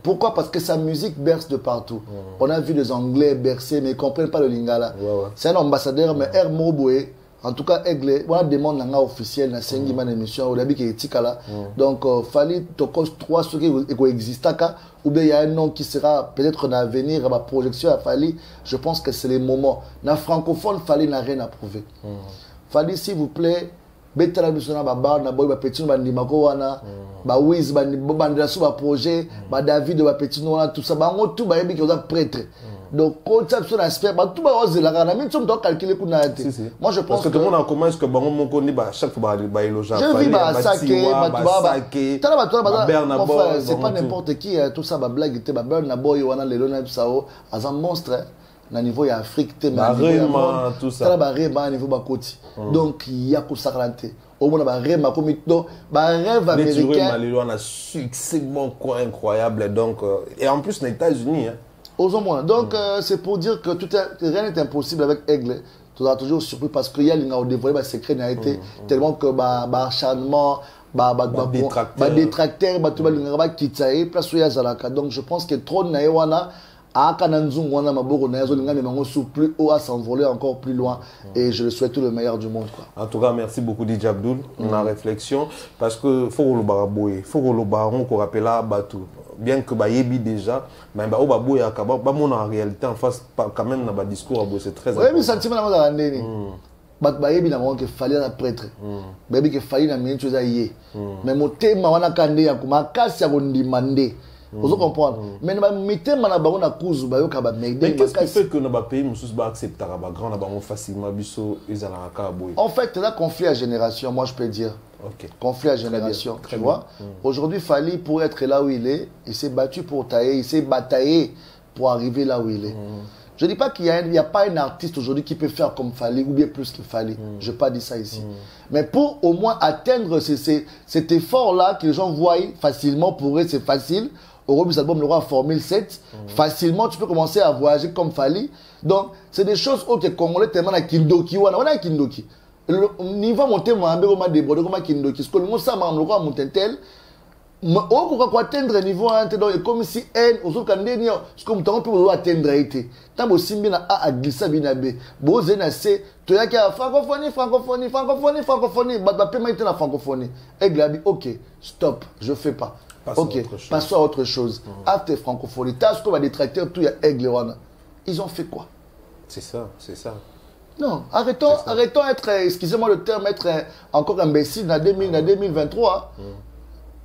Pourquoi? Parce que sa musique berce de partout. On a vu des Anglais bercer mais ils ne comprennent pas le Lingala. C'est un ambassadeur mais R. Moboué. En tout cas, Aigle, on a demandé un officiel dans 5 émission, on a dit qu'il est là. Donc, Fally Tokos 3, ce qui existe, ou bien il y a un nom qui sera peut-être dans l'avenir, ma projection à Fally, je pense que c'est les moments. Dans le francophone, Fally n'a rien à prouver. Fally, s'il vous plaît, betala bisona ba bar na boy ba petit ba ndimako wana ba Wiz ba ndila sous ba projet ba David ba petit wana tout ça ba ngo tout ba yebi ki oza prêtre. Donc, quand ça se aspect, tout le monde a calculé. Moi, je pense parce que tout le monde a commencé que bon, chaque fois, il éloge. Je vis à Saké, c'est pas n'importe qui, tout ça, ma blague, tu es Burna Boy, on a les Lona Sao, à un monstre, à niveau Afrique, tu es tout ça. À niveau Bakoti. Donc, il y a que ça ralenté. Au moins, rêve américain. Il a un succès incroyable. Donc, et en plus, aux États-Unis. Aux hommes. Donc, c'est pour dire que rien n'est impossible avec Aigle. Tu seras toujours surpris parce qu'il y a dévoilé le secret n'a été tellement que acharnement, détracteur, donc je pense que trop de naïwana plus haut à s'envoler encore plus loin et je le souhaite tout le meilleur du monde quoi. En tout cas merci beaucoup DJ Abdoul la réflexion parce que faut le baraboyer faut le baron qu'on rappelle là batou bien que bayebi déjà mais ba baboy akaba ba mon en réalité en face quand même dans ba discours c'est très important. Oui mais sentiment na za ndeni bayebi na que fallait la prêtre bayebi que fallait na minute za yé mais motema wana kande ya kuma kasi ya kondimande. Vous comprenez? Mais nous mettons na bango na kuzu bayoka ba mais qu'est-ce qui fait que nos pays musus ba accepter ba grand na bango facilement biso ezala ka boy. En fait, là conflit à génération, moi je peux dire. OK. Conflit à génération, tu vois? Aujourd'hui, Fally pour être là où il est, il s'est battu pour tailler, il s'est bataillé pour arriver là où il est. Je ne dis pas qu'il n'y a pas un artiste aujourd'hui qui peut faire comme Fally ou bien plus que Fally. Je n'ai pas dit ça ici. Mais pour au moins atteindre cet effort-là que les gens voient facilement, pour eux c'est facile. Au Robus Album, le roi Formule 7, facilement tu peux commencer à voyager comme Fally. Donc, c'est des choses où les Congolais tellement à Kindoki. On a Kindoki. Le niveau monté, on a débordé comme Kindoki. Ce que le mot ça m'a monté tel. On peut atteindre le niveau comme si N, aux autres candidats, ce que nous pouvons atteindre été. Tant que Simbi n'a à glisser binabe. Bozena c'est, tu as qu'à francophonie, la francophonie. Et Glabi, ok, stop, je fais pas. Ok, passons à autre chose. After francophonie, t'as ce qu'on va détracter, tout y a Aigle. Ils ont fait quoi? C'est ça, c'est ça. Non, arrêtons d'être, excusez-moi le terme, être encore imbécile dans 2023.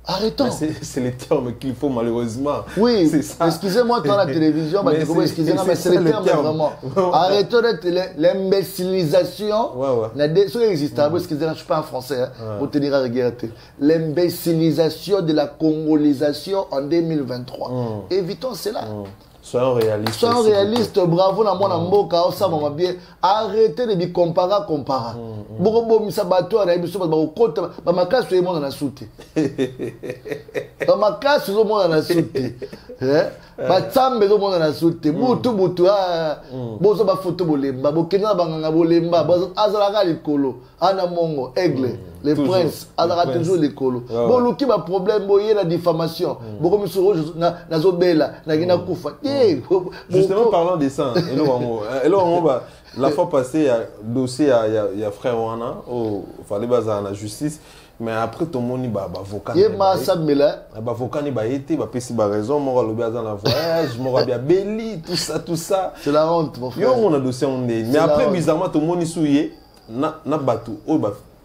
Arrêtons. C'est les termes qu'il faut malheureusement. Oui, excusez-moi, dans la télévision, excusez-moi, mais c'est le terme vraiment. Arrêtons d'être l'imbécilisation. Ce qui existe, excusez-moi, je ne suis pas en français, pour tenir à regarder. L'imbécilisation de la congolisation en 2023. Évitons cela. Soyons réalistes. Soyons réalistes, bravo na mwana mboka, ça va bien. Arrêtez de me comparer. Beaucoup de sabato à la émission, ma classe, tout le monde en a sauté. Ma classe, tout le monde en a sauté. Ma tsambe, tout le monde en a sauté. Boutou, bozo ba photo bolemba, bokena banganga bolemba, azalaka likolo, ana mongo, aigle. Les princes, alors toujours les colos. Bon, le qui a problème, boyer la diffamation. Bon, comme sur na zobela, na gina kufa. Justement, parlant de ça, la fois passée, il y a dossier, il y a frère Wana, il fallait baser la justice. Mais après, tout le monde va avocat. Il y a avocat n'a été, va payer sa raison, moi, le dans la voyage, moi, bien belli, tout ça. C'est la honte, mon frère. On a dossier, mais après, bizarrement, tout le monde est souillé, n'a bateau.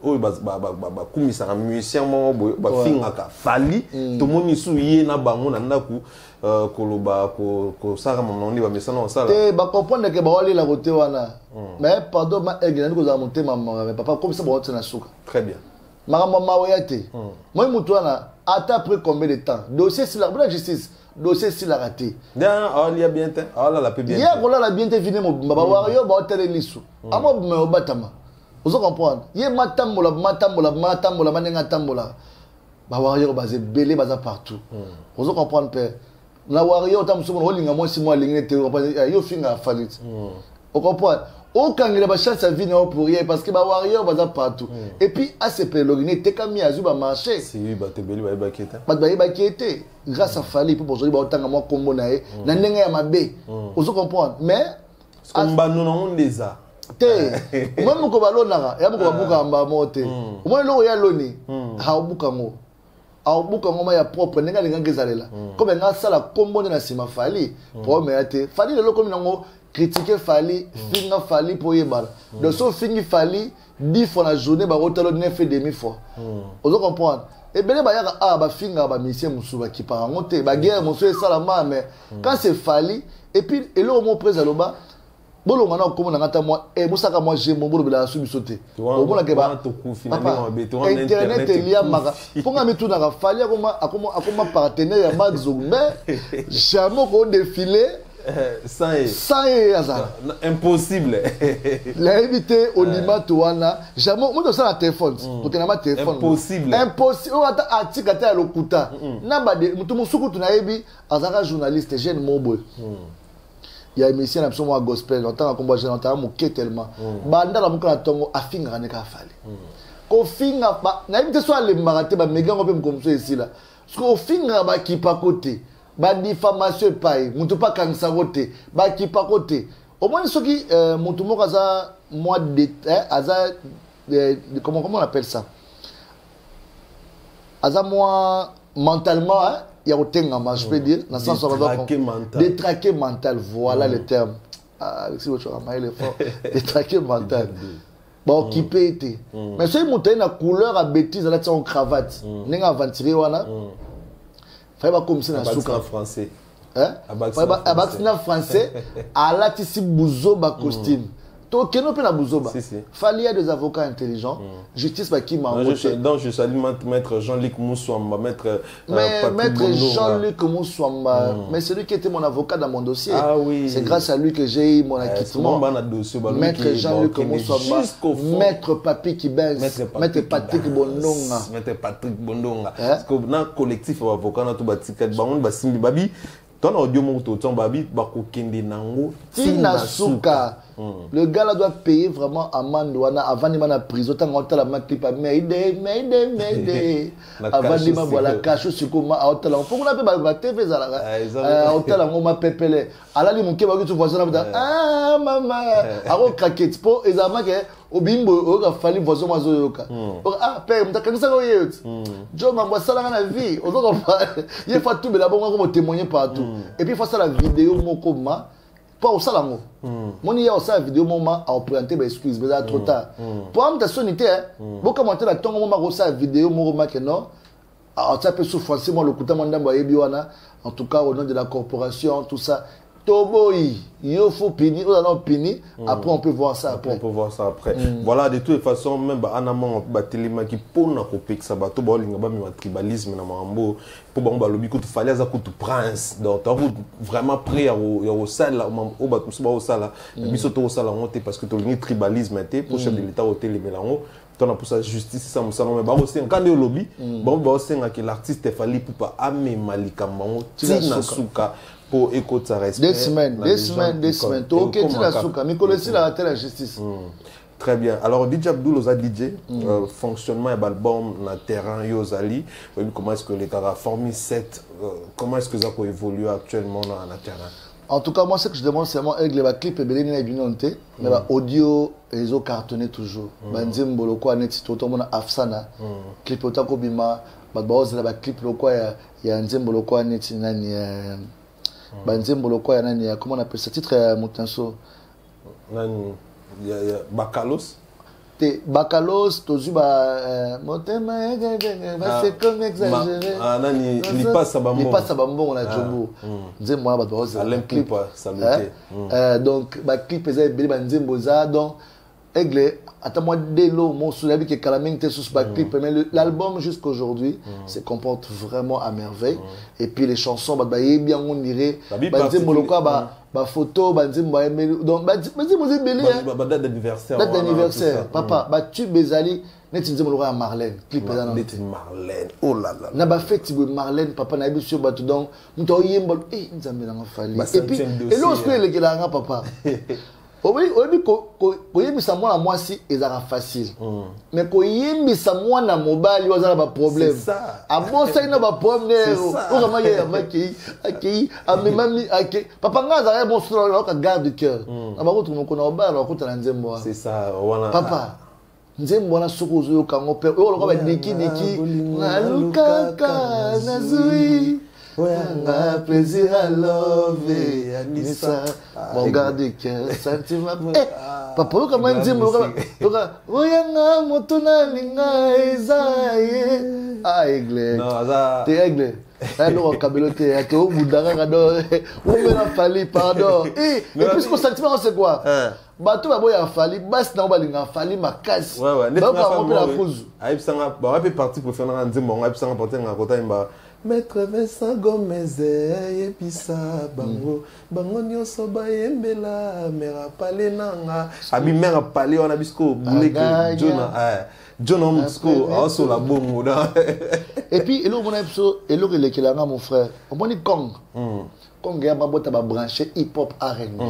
Oyo bakumisaka musicien moko bafingaka fali tomoni su ye na bango na ndaku koloba kosala mamondi bamesana osala te bacomprendre ke baolela kote wana mais pardon ma egena ndikozala motema mais papa comme ça baote na suka très bien makambo maoya te moi mutu wana ata après combien de temps dossier sur la justice dossier sur la raté bien il y a bien te la peut bien il y a la bien te vini mo baba wario baotele lisu amo me obatama. Vous comprenez? Il y a matambola manenga tambola. Ba warrior basé belé baza partout. Vous comprenez père? Na warrior tam somo holinga moi si moi lingé te yo finga falit. Vous comprenez? Aucun ne va chercher sa vie pour rien parce que ba warrior baza partout. Et puis à ce pèleriné te kami azu ba marché. Si ba te belé ba keta. Ba kete grâce à Fali pour aujourd'hui ba otanga moi kombo na e na ndenga ya mabe. Vous comprenez? Mais comme ba nous on les a. Te même ko balonaka ya ko babuka mba mote moi lo ya loni ha obuka ngo ma ya propre nenga ngezalela comme nga sala kombo na sima Fali pour me ate Fali le comme nango critiquer Fali finga Fali pour yebala de so fingi Fali 10 fois la journée ba hôtel 9 et demi fois vous comprenez et belé ba ya ba finga ba mission musuba ki par ngote ba guerre musu sala mais quand c'est Fali et puis et le mot présent loba bolo ngana ko na ngata moi e musaka moi je mo bolo bila su bisote o bona ke ba internet elia maka ponga mitu na ka fali akoma partenaire ya Max mais jamais ko défiler sans azara impossible la éviter au limite wana jamais mo ça na téléphone to na ma téléphone impossible o ata article ata lokuta na ba de mutu musuku tu na yebi azara journaliste jeune mobo. Il y a une émission absolument gospel, on entend combat jeune, on entend moquer tellement. Banda la mukana tongo afinga rane ka fali. Ko finga ba na ibite so ale marate ba mega ngope mkomso ici là. Parce que finga ba ki pa côté, ba diffamation paye, mutu pa kangisa côté, ba ki pa côté. Au moins ce qui mutu moko aza moi de aza comment on appelle ça? Aza moi mentalement hein? Il y a autant je peux dire, dans le sens où détraqué mental, voilà le terme. Alexis Bochorama, il est fort. Détraqué mental. Bon, qui peut être. Mais si vous avez une couleur à bêtise, là, tu as une cravate. Vous avez aventuré, il faut pas comme ça dans le souk en français. À Baxina français, à la tissu bouzo, costume. Donc, il y a Bouzoba. Fali a des avocats intelligents. Justice, qui m'a embauché. Donc, je salue maître Jean-Luc Moussouamba, maître Jean-Luc Moussouamba. Mais c'est lui qui était mon avocat dans mon dossier. Ah oui. C'est grâce à lui que j'ai eu mon acquittement. Maître Jean-Luc Moussouamba. Maître Papi Kibens. Maître Patrick Bondonga. Maître Patrick Bondonga. Parce que dans le collectif avocat, on a tout bâti. Ton audio monte ton babi bako kende nango tina suka. Le gars là doit payer vraiment amende avant de la prison tant qu'on la ma clip Mayday avant de ma voilà cache sur comment hôtel on pourquoi on appelle ba TV za la hôtel on ma pepele ala li monke ba tu vois ça ah maman aro craquet po ezama ke obimbo o ka fali voisin mazo yoka ah père mtakanisa ko yet jo mambo sala na vie on doit il faut tout la bon comme témoigner partout et puis il faut ça la vidéo moko ma pas au salango mon il y a aussi la vidéo moment à présenter ba excuse mais trop tard pour am ta sonité bon commenter la tongo moment ko ça vidéo moko ma que non ah ça peut souffrir moi le kuta mandamba yebi wana en tout cas au nom de la corporation tout ça Toboy, il faut pini, on a pini, après on peut voir ça après. On peut voir ça après. Voilà, de toutes les façons, même en amont, Téléma qui pour na couper ça, tout le tribalisme na mambo, pour bon lobby que tu fallait ça que tu prince. Donc tu es vraiment prêt au salle, au bas au salle, mais surtout au salle on parce que tu as le tribalisme pour chef de l'État au télé mélango. Tu as pour ça justice ça me semble mais bah aussi quand le lobby, bon bah aussi que l'artiste fallait pour pas amener Malika Mango, Tina Souka. Pour écouter sa respect. Des semaines. Ok, tu l'as souka. Mais connaissez la justice. Très bien. Alors, DJ Abdul, aux DJ, fonctionnement et l'album, na terrain, Yozali. Comment est-ce que les gars ont formé cette. Comment est-ce que ça peut évoluer actuellement dans le terrain? En tout cas, moi, ce que je demande, c'est vraiment avec les clips et les binonté, mais l'audio, ils ont cartonné toujours. Bandim Boloko, Aneti, tout le monde a Afsana. Clip Otako Bima, Badbaoz, la clip Loko, il y a un Boloko, Aneti, Nani. Comment on appelle ce titre Moutinso Bakalos Bakalos, Tozuba Motema, c'est comme exagéré. Il passe à Bambo. Il passe à Bambo, on a Djobo. Nzembo, Alain clip, saluté. Donc, clip, ils avaient Nzemboza, donc, Aigle, attends-moi, dès l'eau, mon soulève qui est calamine, t'es sous ce clip. Mais l'album, jusqu'à aujourd'hui, se comporte vraiment à merveille. Et puis les chansons, bien on dirait, photo, donc, date d'anniversaire. Date d'anniversaire. Papa, tu Bézali, net tu dis à Marlène, clip Marlène, oh là là. N'a pas fait Marlène, papa n'a pas sur bateau donc, nous t'as eu un et puis, et l'autre, il est là, papa. Oui, on dit que ça moi si ils ont facile. Mais quand il ça moi na mobile, il y a un problème. C'est ça. À bon ça il y a un problème. On va y aller avec papa nga za bon sur la garde du cœur. Na ba ko ko na ba la ko ta nzembo. C'est ça, voilà. Papa. Nzembo na sokozo yo kango pe. O lo ko ba diki na lukaka na zui. Un plaisir à love et Anissa, mon garde cœur, sentiment. Papa, comment dire, Oyanga, Motona, Linga, Ezaye. Ah, Aigle. T'es Aigle. Alors, Kabeloté, tu es au bout d'un radar. Où me l'a fallu, pardon. Et puis, ce sentiment, c'est quoi? Bateau a beau y a fallu, basse n'a pas linga fallu ma casse. Ouais, n'est-ce pas romper la cause. Aïe, ça va, on va partir pour faire un nzembo, on va faire un porter un côté imba. Maître Vincent Gomez et puis ça bango bango nyoso ba yembela mera pale nanga abi mera pale on a bisco boulé que John Omsko also la bongo da. Et puis et là mon episode et là il est mon frère on dit Kong Kong ya ba bota ba branché hip hop R&B.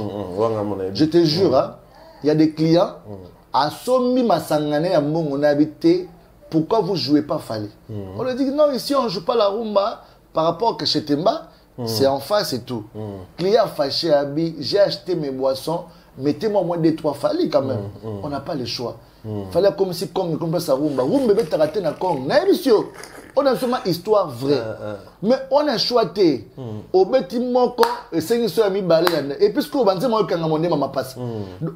Je te jure hein, il y a des clients à somi masangane ya mbongo na habité. Pourquoi vous ne jouez pas Fali? On leur dit non, ici on ne joue pas la rumba par rapport à chez Temba, c'est en face et tout. Client fâché, Abi, j'ai acheté mes boissons, mettez-moi moins de 3 Fali quand même. On n'a pas le choix. Fallait comme si Kong comprend sa rumba. Rumba bête raté na Kong. On a seulement histoire vraie. Mais on a choisi au bêtis moko et 5 soeurs mi balé et puis ce qu'on va dire moi quand on est maman passe.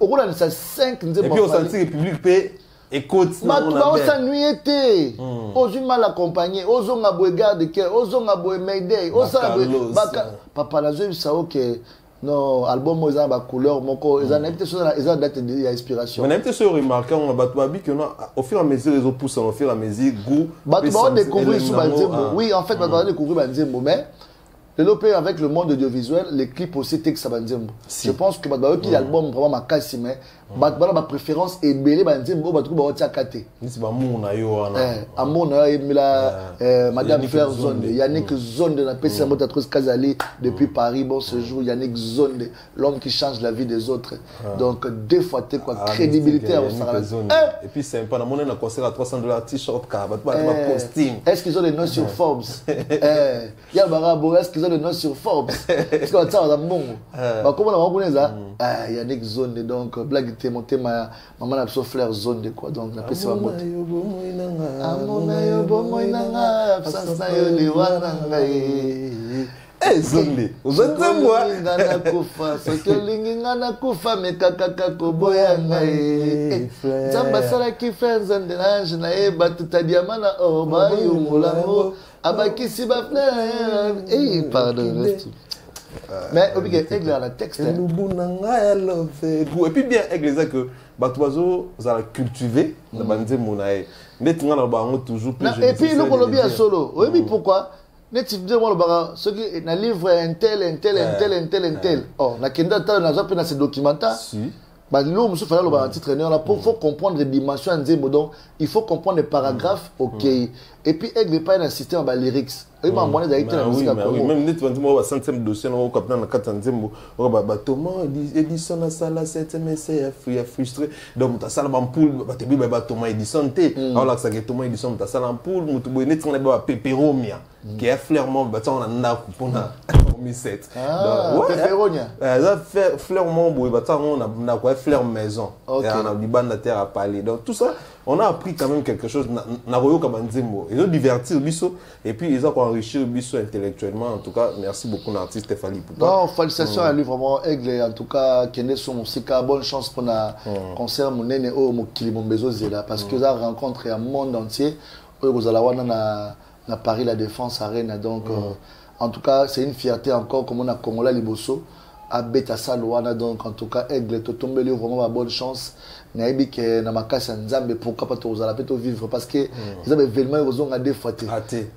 On a 5 et puis on sentit le public paie. Écoute, on s'ennuie, on mal accompagné, on a beau garde cœur, on a beau Mayday, on a beau papa la zone ça ok. Non, album ils ont ba couleur moko, ils ont été sur ils ont date d'inspiration. On a été sur remarquant on va toi que au fur et à mesure les autres poussent au fur et à mesure goût. Bah tu vas découvrir sur Banzembo. Oui, en fait, on va découvrir Banzembo mais développer avec le monde audiovisuel, les clips aussi texte Banzembo. Je pense que l'album vraiment ma casse mais ma préférence est belé Banzembo ba trouba otia kate. Ni ba mona yo wana. Amona Emila madame Fleur Zonde, Yannick Zonde na PC Motatros Kazali depuis Paris bon ce jour Yannick Zonde, l'homme qui change la vie des autres. Donc deux fois t'es quoi crédibilité au et puis c'est pas mon un concert à $300 t-shirt car ba costume. Est-ce qu'ils ont des noms sur Forbes? Ya barabo est-ce qu'ils ont des noms sur Forbes? Est-ce qu'on ça bon? Bah comment on reconnaît ça? Yannick Zonde donc blague monté ma maman a besoin fleur zone de quoi donc la PC va monter amona yo bomoy nanga sasa yo liwana ngai zone moi ngana kufa sokelingi ngana kufa mekaka koboya ngai zamba sala ki friends and ange na e batuta diamana o ba yo mulango abaki si ba fleur pardon Mais Aigle a la texte. Et puis bien Aigle c'est que Batoizo ça a cultivé dans banze monae. Net ngana ba toujours plus. Et puis le colobi a solo. Oui pourquoi? Net tu dis moi le bara ce qui na livre un tel. Oh na kenda ta na za pe na ce documentaire. Si. Bah, nous, monsieur Fala, le titre là, faut comprendre les dimensions en donc il faut comprendre les paragraphes, ok. Et puis, il ne veut pas insister en lyrics. Il m'a demandé d'aller la musique à Congo. Oui, même si on a 5e dossier, on a 4e, on a Thomas, Edison, ça, 7e essai, frustré. Donc, tu as ça, l'ampoule, tu as Thomas Edison, alors là, c'est Thomas Edison, tu as ça, l'ampoule, tu as Pepperomia, qui est flairement, on a pour 2007. Ah, Pepperomia. Flairement, on a quoi, flair maison. On a du ban de terre à parler. Donc, tout ça, on a appris quand même quelque chose. Ils ont diverti Bisso et puis ils ont enrichi Bisso intellectuellement. En tout cas, merci beaucoup l'artiste Stéphanie. Non, félicitations à lui vraiment. Aigle, en tout cas, qui est sur mon sika, bonne chance pour le concert mon nene au Kilimombezo Zela parce que ça rencontre un monde entier. Vous allez voir dans Paris la Défense Arena. Donc, en tout cas, c'est une fierté encore comme on a Congolais Liboso. À Beta Salouana, donc en tout cas, Aigle, tu tombes vraiment ma bonne chance. Naibi que na makasa nzambe pourquoi pas tous ala peut vivre parce que ils avaient vraiment raison à des fois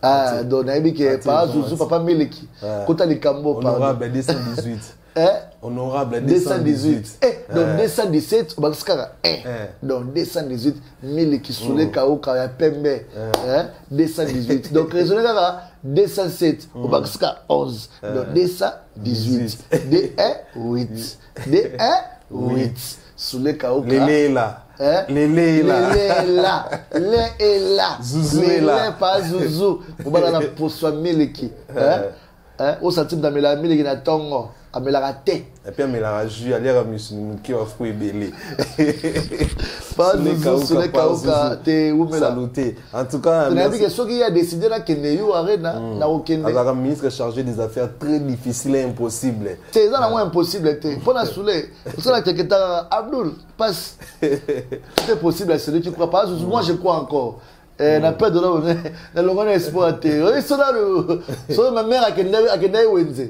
ah donc naibi que pas Zouzou papa Meleki kota likambo honorable 218 honorable 218 donc 217 baskara donc 218 Meleki soule kaoka ya pembe 218 donc raisonner là 207 au baskara 11 donc 218 D1 8 Soule Kaoka. Lélé là. Lélé là. Zouzou est là. Pas Zouzou. On va la pousser Meleki. Au sentiment d'Amela Meleki na tongo. Amela raté. Et puis Amela jus aller à Musulman qui a foué belé. Pas Zouzou. Soule Kaoka. T'es où Mela? Saluté. En tout cas. Tu as dit que ce qui a décidé là qu'il n'y a eu arena na aucun. Alors un ministre chargé des affaires très difficiles et impossibles. C'est ça la moins impossible. Pour la Soulé. C'est là que Abdul passe. C'est possible à celui qui croit pas. Moi je crois encore. Na peur de là na longo exploité. Oui c'est là le ma mère a kendai wenze.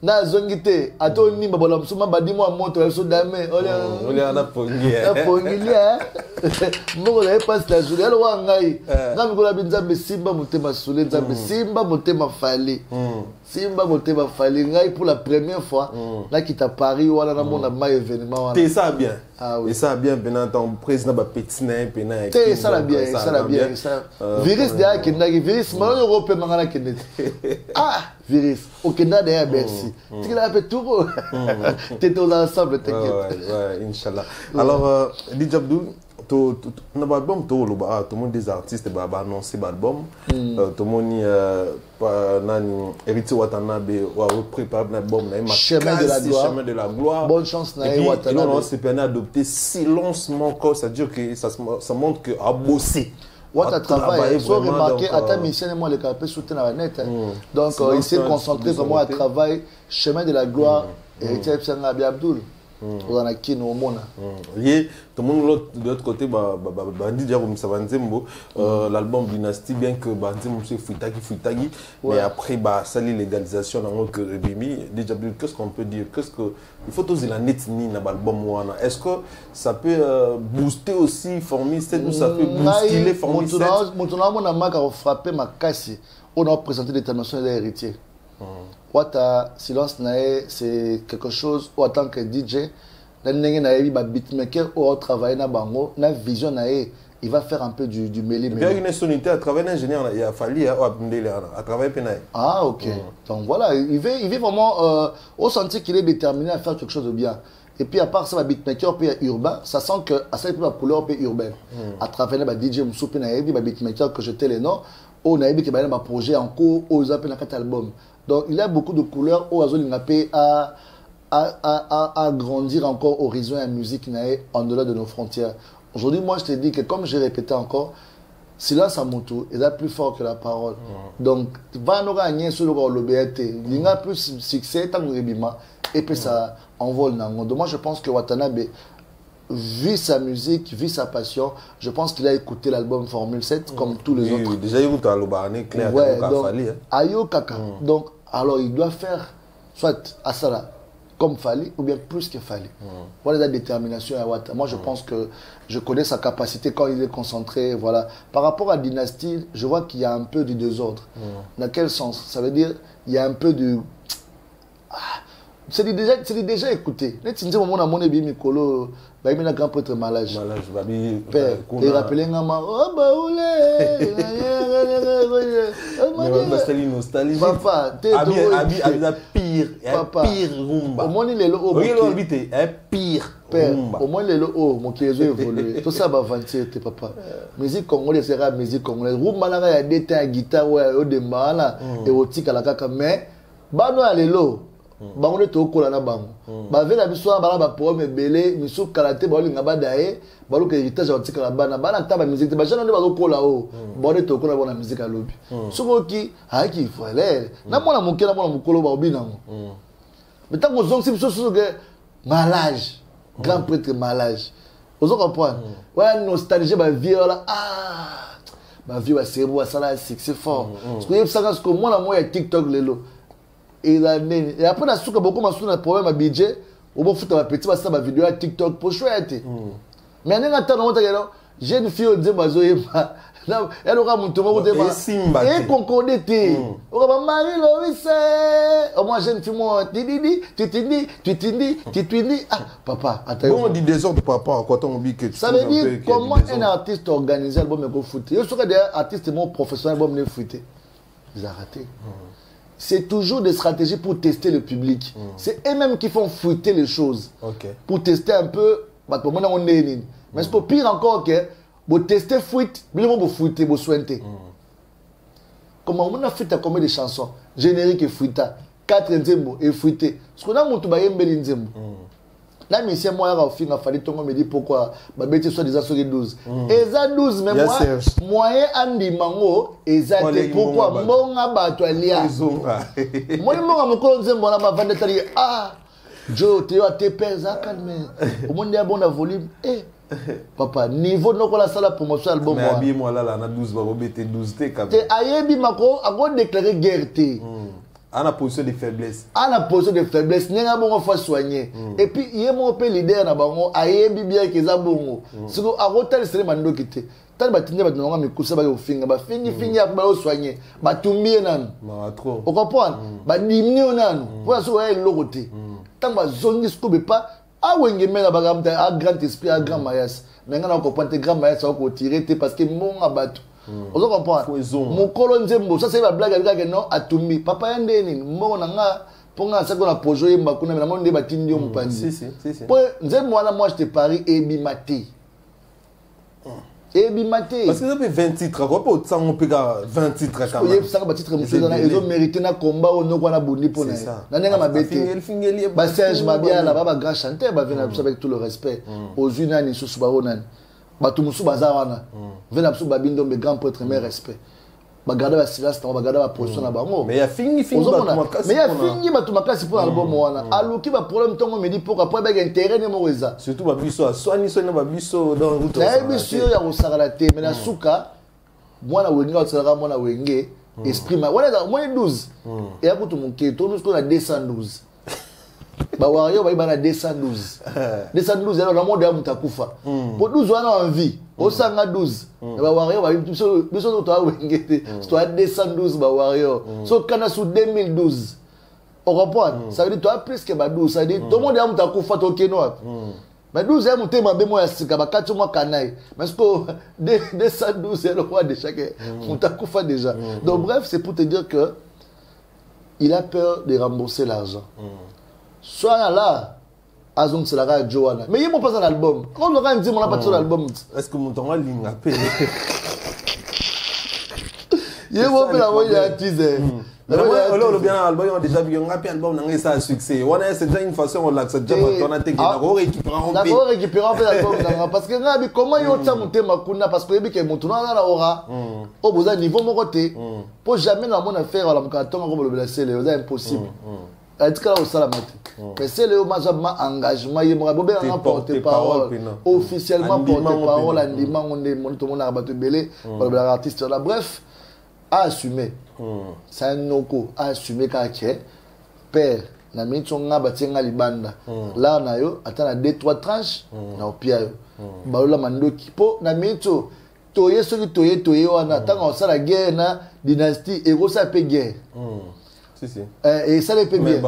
Na zongité ato nimba bola msuma badimo a moto so dame. Ole ana pongi. Na pongi lia. Mboko na passe la journée alors wa ngai. Ngami ko la binzambe simba motema Soulé nzambe simba motema fali. Simba motema fali ngai pour la première fois là qui t'a Paris wala na mona ma événement. T'es ça bien. Ah oui. Et ça bien pendant ton président ba petit na pena. T'es ça la bien, ça la bien. Virus derrière Kendaki, virus, malon européen mangana Kendaki. Ah, virus, au Kenda derrière Bercy. Tu l'as fait tout. T'es tous ensemble, t'inquiète. Ouais, Inch'Allah. Alors, DJ Abdul, ton album, tout le monde des artistes va annoncer l'album. Tout le monde Héritier Watanabe va préparer l'album. Chemin de la gloire. Bonne chance, Watanabe. On s'est permis d'adopter silencement, c'est-à-dire que ça montre qu'il a bossé. What travail, soit remarqué, à ta mission et moi les capés soutenir la net. Donc il s'est concentré vraiment à travail, chemin de la gloire, Héritier Abdul Abdul. On a qui nous mona. Tout le monde de l'autre côté, Bandi Diarom Savanzembo, l'album Dynasty, bien que Bandi Moussé Fuitagi, mais après, ça l'illégalisation dans notre Bimi, déjà, qu'est-ce qu'on peut dire? Il faut tous la net ni dans l'album Wana. Est-ce que ça peut booster aussi, former cette ou ça peut booster les former cette? Mon amag a frappé ma casse. On a présenté l'international des héritiers. Wata silence nae c'est quelque chose ou en tant que DJ na ndenge na yebi ba beatmaker ou travailler na bango na vision nae il va faire un peu du mêlé. Bien une sonité à travers l'ingénieur il a fallu à travailler penaï. Ah ok. Donc voilà, il veut vraiment au sentir qu'il est déterminé à faire quelque chose de bien. Et puis à part ça, le beatmaker puis urbain, ça sent que à ça il peut la couleur puis urbaine. À travers le DJ Moussoupi na yebi ba beatmaker que jetais les noms, on a yebi que ba un projet en cours aux appels na 4 albums. Donc il y a beaucoup de couleurs où Azolingapé a grandir encore horizon et musique en delà de nos frontières. Aujourd'hui, moi je te dis que comme j'ai répété encore, silence à moto est plus fort que la parole. Donc, va nous gagner sur le BRT. Il y a plus de succès tant que et puis ça envole. Donc moi je pense que Watanabe, vu sa musique, vu sa passion, je pense qu'il a écouté l'album Formule 7 comme tous les autres. Déjà, il y a eu clair Ayo Kaka. Donc, alors il doit faire soit à ça comme Fally ou bien plus que Fally. Voilà la détermination à Wata. Moi, je pense que je connais sa capacité quand il est concentré. Voilà. Par rapport à Dynasty, je vois qu'il y a un peu du désordre. Dans quel sens? Ça veut dire il y a un peu de... C'est déjà écouté. Tu dis, mon amour est bien, Mikolo, il y a un grand prêtre malage. Père, il rappelait un maman, oh, bah, c'est une nostalgie. Papa, t'es pire. Papa, pire rumba. Au moins, il est là. Pire. Père, au moins, il est là. Mon qui est évolué. Tout ça va avancer, papa. Musique congolaise sera musique congolaise. Rumba, il y a des temps, guitare, il y a des malas, et au tic à la caca. Mais, bah, non, elle est là. Bango to kola na bango ba vela biso ba ba problème belé miso kalaté ba linga ba dae ba lo ke héritage otika la bana bana taba musique ba jana ne ba kola o ba to kola bona musique alobi soko ki ha ki fale na mona mokela mona mokolo ba obinango mais tant qu'on zong si biso que malage grand prêtre malage ozo comprendre ouais nostalgie ba viola ba vie ba sebo ça là c'est fort parce que ça parce que moi ya TikTok lelo. Et après, on a beaucoup de problèmes à budget. On va foutre ma petite vidéo à TikTok pour chouette. Mais on a j'ai une fille qui dit elle aura mon tour et concordé. On va marier au moins j'ai une fille moi tu papa attends. Bon on dit désordre papa quand on dit que ça veut dire comment un artiste organise l'album me foutre. Je serais des artistes mon professionnel album me foutre. Ils ont raté. C'est toujours des stratégies pour tester le public. C'est eux-mêmes qui font fouetter les choses. Pour tester un peu. Mais c'est pire encore que pour tester fuite, vous fouetter, vous soigner. Comment on a fait combien de chansons génériques et fouettes 4 nzembo et fouetter. Ce qu'on a monté bayembeli nzembo. Là, mais c'est moi, il a fallu que me dit pourquoi ma bêtise soit déjà sur les 12. Et ça 12, mais moi, moyen Andy Mango, et ça, pourquoi mon abattu à l'IA. Moi, mon colonne, mon abat Joe, tu as tes pères, ça calme. Au monde, il y a bon volume. Eh, papa, niveau de la salle pour promotion album. Mais habille-moi là, on a 12, on va mettre 12 T quand même. Et Ayebi Mako a déclaré guerre. À la position de faiblesse. À la position de faiblesse, n'y a pas de soigner. Et puis, il y a mon leader na bango, aye bien que ça bongo. C'est que à hôtel c'est mando kité. Tant batinya batinga me kusa ba ofinga ba fingi ya ba soigner. Ba tumie nan. Ma trop. On comprend? Ba dimni nan. Pour ça ouais logoté. Tant ba zongi ce que pas a wenge mena ba gamta a grand esprit a grand mayas. Mais ngana ko pante grand mayas ko tirer parce que mon abatu. Vous comprenez? Mon colon Zembo, ça c'est la blague avec non Atumi. Papa Yandeni, mon nanga, pour nga ça qu'on a posé mbakuna na monde batindi on pandi. Si. Pour Zembo là moi je te parie Ebimate. Ebimate. Parce que ça fait 20 titres, quoi pas ça on peut 20 titres quand même. Il y a ça ba titre monsieur dans ils ont mérité na combat au no na bondi pour na. Na nga mabete. Ba Serge Mabia là ba grand chanteur ba venir avec tout le respect. Aux unani sous baronan. Batumusu bazawana vena biso babindo me grand prêtre mais respect bagarder la silence na bagarder la position na bango mais ya fingi batumakasi mais ya fingi batumakasi pour album wana aluki ba problème tongo me dit pourquoi pas ba intérêt ne mo weza surtout ba biso soani na ba biso dans route na biso ya osakala te mais na suka mwana wenga otsaka mwana wenge esprit ma wana moi 12 et à kutu monke to nous qu'on a 212 ba wario ba ibana 212 212 alors na monde ya mutakufa pour 12 wana envie osanga 12 ba wario ba biso to awengete to 212 ba wario so kana sous 2012 on comprend ça veut dire toi plus que ba 12 ça veut dire tout le monde ya mutakufa to keno mais 12 ya mutema be moya sika ba 4 mois kanai parce que 212 ya le roi de chaque mutakufa déjà donc bref c'est pour te dire que il a peur de rembourser l'argent. Soit là, Azong c'est la radio Joanna. Mais il n'y a pas un album. Quand on dit mon pas sur l'album. Est-ce que mon temps ligne a payé? Il y a pas la voix de teaser. Alors le bien album on déjà vu un album n'a ça succès. On a c'est déjà une façon on l'accepte déjà on a été d'accord récupérant. D'accord récupérant l'album parce que ngabi comment yo tsa monter makuna parce que que mon tournoi là aura au besoin niveau mon côté. Pour jamais dans mon affaire la mkaton comme le blessé c'est impossible. Mais c'est le engagement, il m'a porte-parole, officiellement porte-parole, artiste là. Bref, à assumer. C'est un no-go, à assumer quand père, na minute nga batenga libanda là na yo atana 2-3 tranches na opia yo baola mandoki po na minute toye soki toye wana tanga osala guerre na dynastie et ça peut guerre et ça le peut bien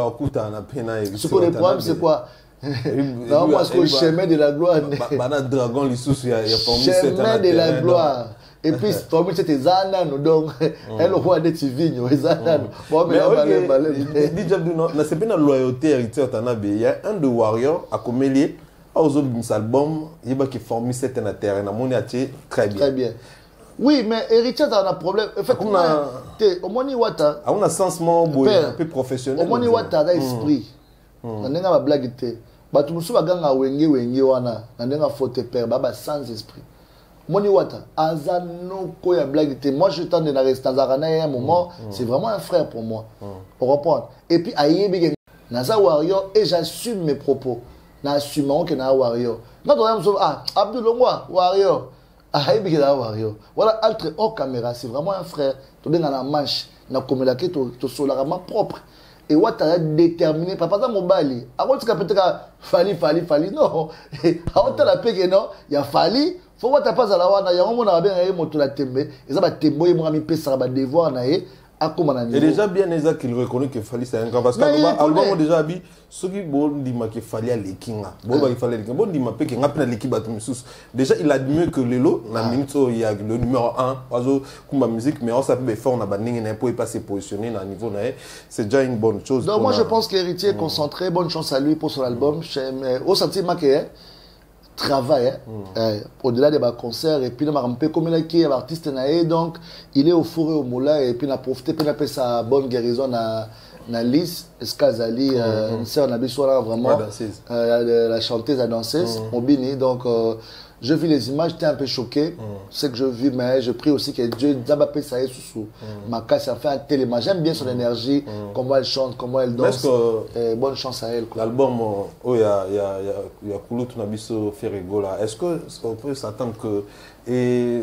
ce que le problème c'est quoi non parce que le chemin de la gloire dragon chemin de la gloire et puis formule c'était zana nous donc elle roi de Tivigno zana bon mais na c'est pas la loyauté héritière tanabe il y a un de warrior à Comélier aux autres albums il va qui former cette terre na moni très bien oui mais héritier dans un problème en fait on a au moni wata on a sensement un peu professionnel au moni wata da esprit na nenga ba blague te ba tu musu baganga wenge wana na nenga faute père baba sans esprit moni wata azano ko ya blague te moi je tente de rester dans un moment c'est vraiment un frère pour moi on reprend et puis ayebi naza warrior et j'assume mes propos na assumons que na warrior quand on aime Abdul Longwa warrior ayebi na warrior voilà entre hors caméra c'est vraiment un frère to benga na manche na komelaki to solarama propre et wata déterminé papa za mobali akotika peut-être fali non aota la peke non ya fali faut wata pas à la wana ya mona bien ay moto la tembe eza ba tembo ye mwami pesa ba devoir na ye akoma na et déjà bien Eza qu'il reconnaît que fali c'est un grand parce que album déjà bi soki bon dima que fali à lekinga bon ba fali lekinga bon dima pe que ngapena l'équipe atumisus déjà il admet que lelo na minute il y a le numéro 1 oiseau kuma musique mais on s'appelle fort na ba ningi na pour pas se positionner na niveau na c'est déjà une bonne chose donc moi je pense qu'Héritier est concentré bonne chance à lui pour son album au sentiment que travail au-delà des concerts et puis on peut comme il est artiste donc il est au four et au moulin et puis on a profité puis on a fait sa bonne guérison na Lys Skazali une sœur na bisola vraiment la chanteuse la danseuse Obini donc je vis les images, j'étais un peu choqué. C'est que je vis, mais je prie aussi que Dieu d'abapé ça est sous ma casse, ça fait un tel image. J'aime bien son énergie, comment elle chante, comment elle danse. Bonne chance à elle. L'album, il y a Koulout Nabiso Ferregola. Est-ce qu'on peut s'attendre que. Et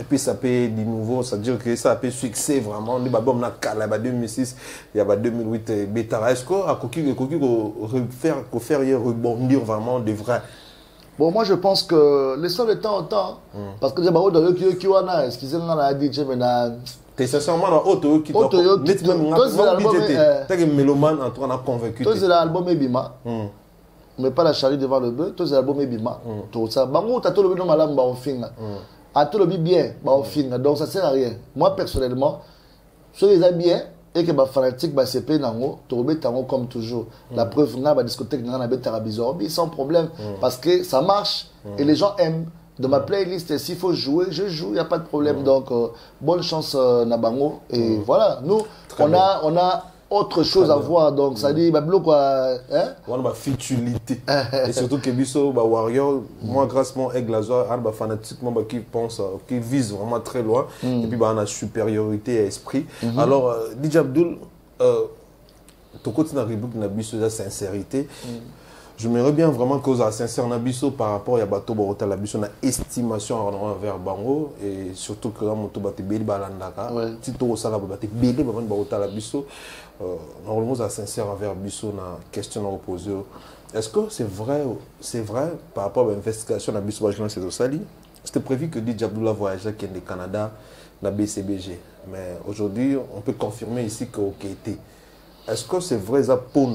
puis ça peut du nouveau, c'est-à-dire que ça peut succès vraiment. Les albums il y a 2006, il y a 2008, Betara. Est-ce qu'on peut faire rebondir vraiment de vrai? Bon, moi je pense que laissons le temps au temps. Parce que j'ai pas de Yokiwana, excusez-moi, on a dit, je t'es sincèrement dans Oto qui doit mélomane en train de convaincu. Toi, c'est l'album Ebima. Mais pas la charrue devant le bœuf. Toi, c'est l'album Ebima. Tout ça. Bango, t'as tout le bien malade, bah on finit. À tout le bien, bah on finit. Donc ça sert à rien. Moi personnellement, ceux les a bien. Et que les fanatiques se plaignent comme toujours. La preuve, la discothèque sans problème. Parce que ça marche et les gens aiment. De ma playlist, s'il faut jouer, je joue, il n'y a pas de problème. Donc, bonne chance Nabango. Et voilà, nous, on a autre chose à voir. Donc, ça dit, quoi. On a futilité. Et surtout que Bisso, Warrior, moi, grâce à mon aigle azur, on a fanatiquement qui pense, qui vise vraiment très loin. Et puis, on a supériorité à esprit. Alors, DJ Abdul, tu continues à réboucler Nabisso la sincérité. Je m'aimerais bien vraiment que la sincère Nabisso par rapport à Bato Borota Labisso na estimation envers Bango et surtout que Moto Bate Beli Balandaka si to sala Bate Beli Borota Labisso normalement la sincère envers Bisso na question à poser. Est-ce que c'est vrai par rapport à l'investigation de Nabisso Bajlan c'est Sali? C'était prévu que DJ Abdullah voyageait au Canada na BCBG mais aujourd'hui on peut confirmer ici que OK. Est-ce que c'est vrai ça pour